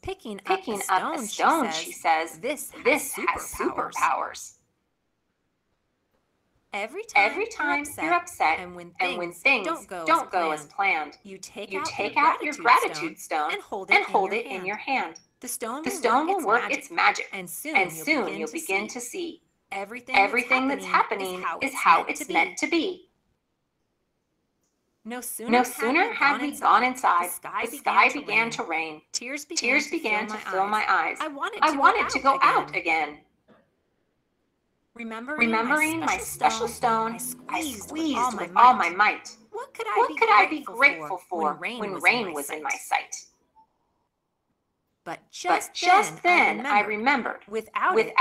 Picking up a stone, she says. This has superpowers. Every time you're upset and when things don't go as planned, you take out your gratitude stone and hold it in your hand. The stone will work its magic, and soon you'll begin to see everything that's happening is how it's meant to be. No sooner had we gone inside, the sky began to rain. Tears began to fill my eyes. I wanted to go out again. Remembering my special stone, I squeezed with all all my might. What could I be grateful for when rain was in my sight? But just then I remembered, without it,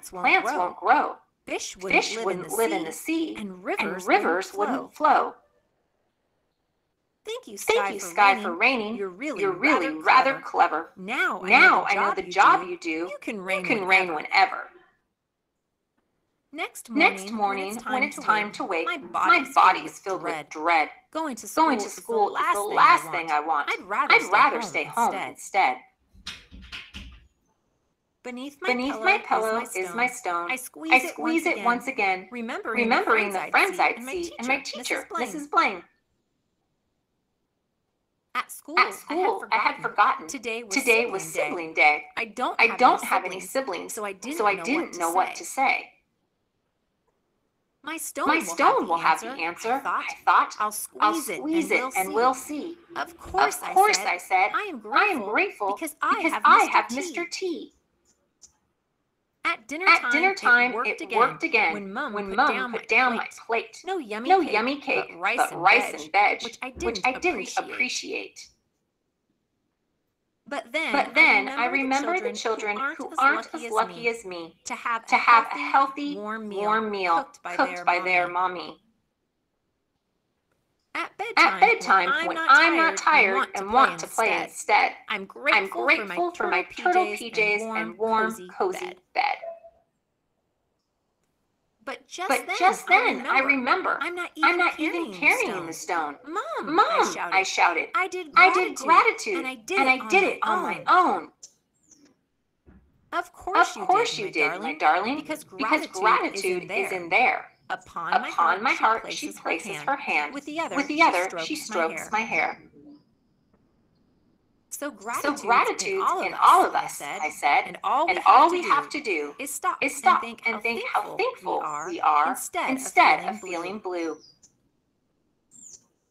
plants won't grow. Fish Fish wouldn't live in the sea, and rivers wouldn't wouldn't flow. Thank you, Sky, for raining. You're really rather clever. Now I know the job you do. You can rain whenever. Next morning, when it's time to wake, my body is filled with dread. Going to school is is the last thing I want. I'd rather stay home instead. Beneath my pillow is my stone. I squeeze it once again, remembering the friends I'd see and my teacher, Mrs. Blaine. At school, I had forgotten. Today was sibling day. I don't have any siblings, so I didn't know what to say. My stone will have the answer. I thought I'll squeeze it and we'll see. Of course, I said. I am grateful because I have Mr. T. At dinner time, it worked again when Mom put down my plate. No yummy cake, but rice and veg, which I didn't appreciate. But then I remember the children who aren't as lucky as me to have a healthy, warm meal cooked by their mommy. At At bedtime, when I'm not tired and want to play instead, I'm grateful for my turtle PJs and warm, cozy bed. But just then, I remember I'm not even carrying the stone. Mom, I shouted. I did gratitude, and I did it on my own. Of course you did, my darling, because gratitude is in there. Upon my heart, she places her hand. With the other, she strokes my hair. So gratitude's gratitude in all of us, I said. And all we have to do is stop and think how thankful we are instead of feeling blue.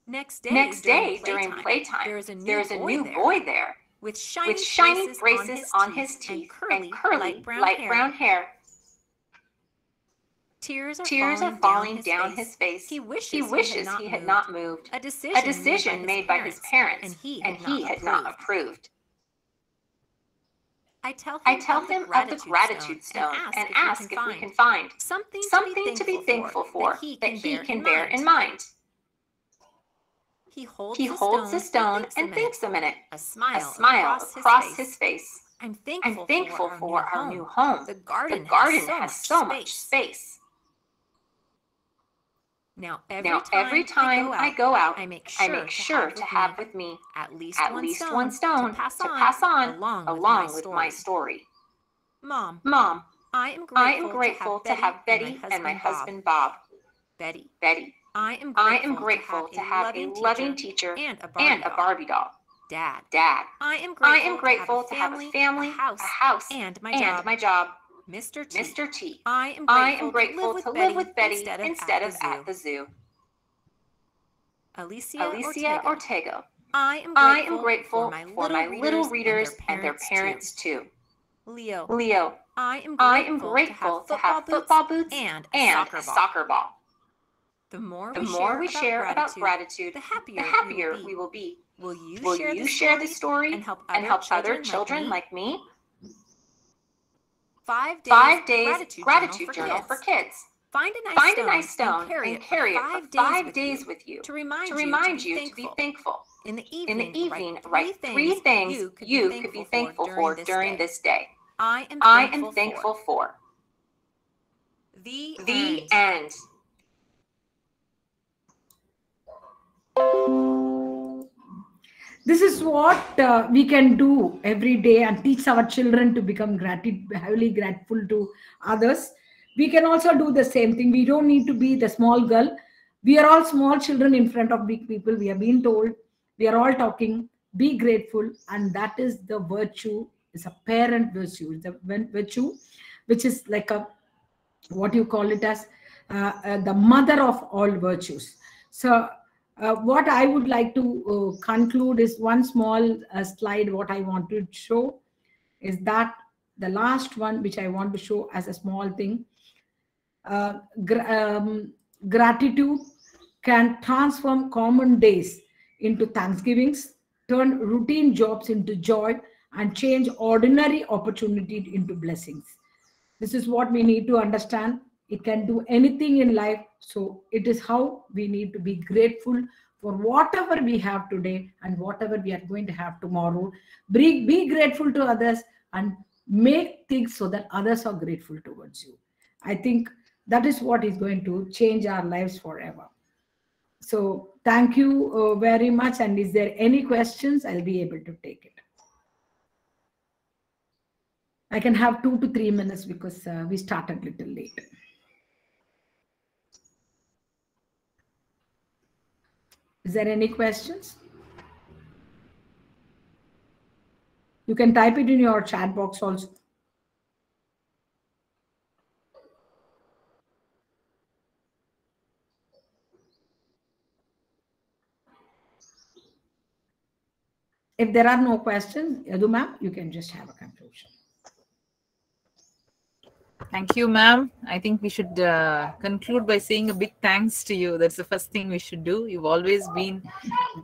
Next day, during playtime, there is a new boy there with shiny braces on his teeth and curly, light brown hair. Tears are falling down his face. He wishes he had not moved. A decision made by his parents, and he had not approved. I tell him of the gratitude stone and ask if we can find something to be thankful for that he can bear in mind. He holds the stone and thinks a minute. A smile across his face. I'm thankful for our new home. The garden has so much space. Now, every time I go out, I make sure to have with me at least one stone to pass on along with my story. Mom, I am grateful to have Betty and my husband Bob. Betty, I am grateful to have a loving teacher and a Barbie doll. Dad, I am grateful to have a family, a house, and my job. Mr. T, I am grateful to live with Betty instead of at the zoo. Alicia Ortega, I am grateful for my little readers and their parents too. Leo, I am grateful to have football boots and a soccer ball. The more we share about gratitude, the happier we will be. Will you share the story and help other children like me? 5 days gratitude journal for kids. Find a nice stone and carry it for 5 days with you to remind you to be thankful. In the evening, write 3 things you could be thankful for during this day. I am thankful for. The end. This is what we can do every day and teach our children to become heavily grateful to others. We can also do the same thing. We don't need to be the small girl. We are all small children in front of big people. We have been told, we are all talking, be grateful. And that is the virtue, it's a parent virtue. It's a virtue, which is like what you call it as the mother of all virtues. So what I would like to conclude is one small slide. What I want to show is that the last one, which I want to show as a small thing, gratitude can transform common days into Thanksgivings, turn routine jobs into joy, and change ordinary opportunity into blessings. This is what we need to understand. It can do anything in life. So it is how we need to be grateful for whatever we have today and whatever we are going to have tomorrow. Be grateful to others and make things so that others are grateful towards you. I think that is what is going to change our lives forever. So thank you very much. And is there any questions? I'll be able to take it. I can have 2 to 3 minutes because we started a little late. Is there any questions? You can type it in your chat box also. If there are no questions, Yadu ma'am, you can just have a conclusion. Thank you, ma'am. I think we should conclude by saying a big thanks to you. That's the first thing we should do. You've always been,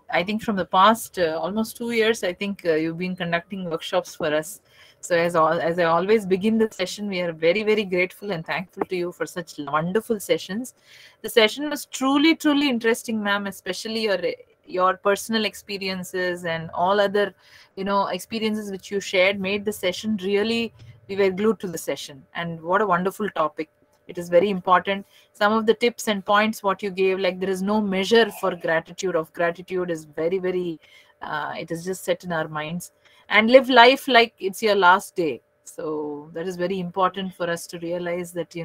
I think from the past almost 2 years, I think you've been conducting workshops for us. So as I always begin the session, we are very, very grateful and thankful to you for such wonderful sessions. The session was truly, truly interesting, ma'am, especially your personal experiences and all other, experiences which you shared made the session really, we were glued to the session. And what a wonderful topic. It is very important. Some of the tips and points what you gave, like there is no measure for gratitude is very, very, it is just set in our minds. And live life like it's your last day. So that is very important for us to realize that,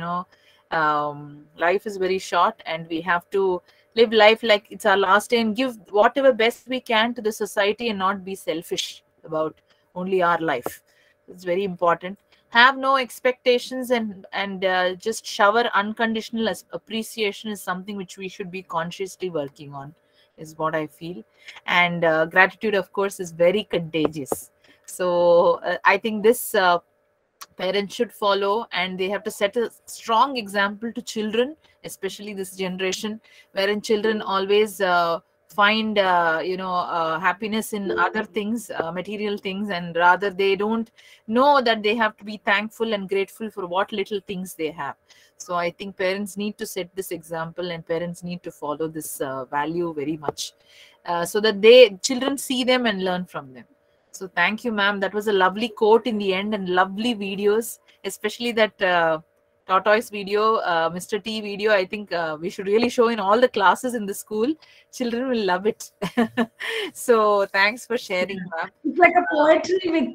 life is very short and we have to live life like it's our last day and give whatever best we can to the society and not be selfish about only our life. It's very important. Have no expectations and just shower unconditional appreciation is something which we should be consciously working on, is what I feel. And gratitude, of course, is very contagious. So I think this parents should follow, and they have to set a strong example to children, especially this generation, wherein children always find happiness in other things, material things, and rather they don't know that they have to be thankful and grateful for what little things they have. So I think parents need to set this example and parents need to follow this value very much, so that children see them and learn from them. So thank you, ma'am. That was a lovely quote in the end and lovely videos, especially that tortoise video, Mr. T video, I think we should really show in all the classes in the school. Children will love it. So thanks for sharing, ma'am. It's like a poetry with,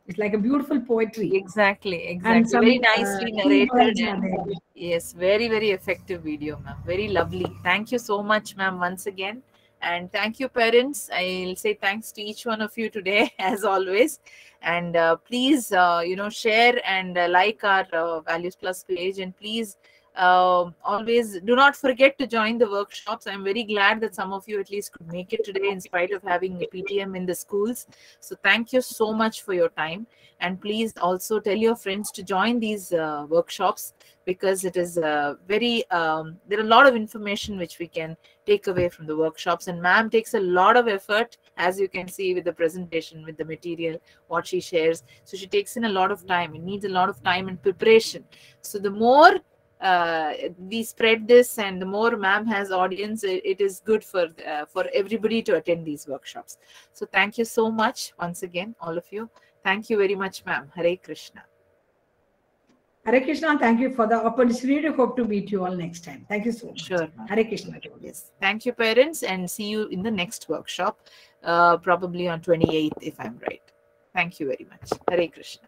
it's like a beautiful poetry. Exactly, exactly. And some, very nicely narrated. and, yes, very, very effective video, ma'am. Very lovely. Thank you so much, ma'am, once again. And thank you, parents. I'll say thanks to each one of you today, as always. And please, share and like our Values Plus page. And please, always do not forget to join the workshops. I'm very glad that some of you at least could make it today in spite of having a PTM in the schools. So thank you so much for your time. And please also tell your friends to join these workshops, because it is there are a lot of information which we can take away from the workshops. And ma'am takes a lot of effort, as you can see with the presentation, with the material, what she shares. So she takes in a lot of time. It needs a lot of time and preparation. So the more we spread this and the more ma'am has audience, it is good for everybody to attend these workshops. So thank you so much once again, all of you. Thank you very much, ma'am. Hare Krishna. Hare Krishna, thank you for the opportunity. Hope to meet you all next time. Thank you so much. Sure. Hare Krishna. Yes. Thank you, parents, and see you in the next workshop, probably on 28th, if I'm right. Thank you very much. Hare Krishna.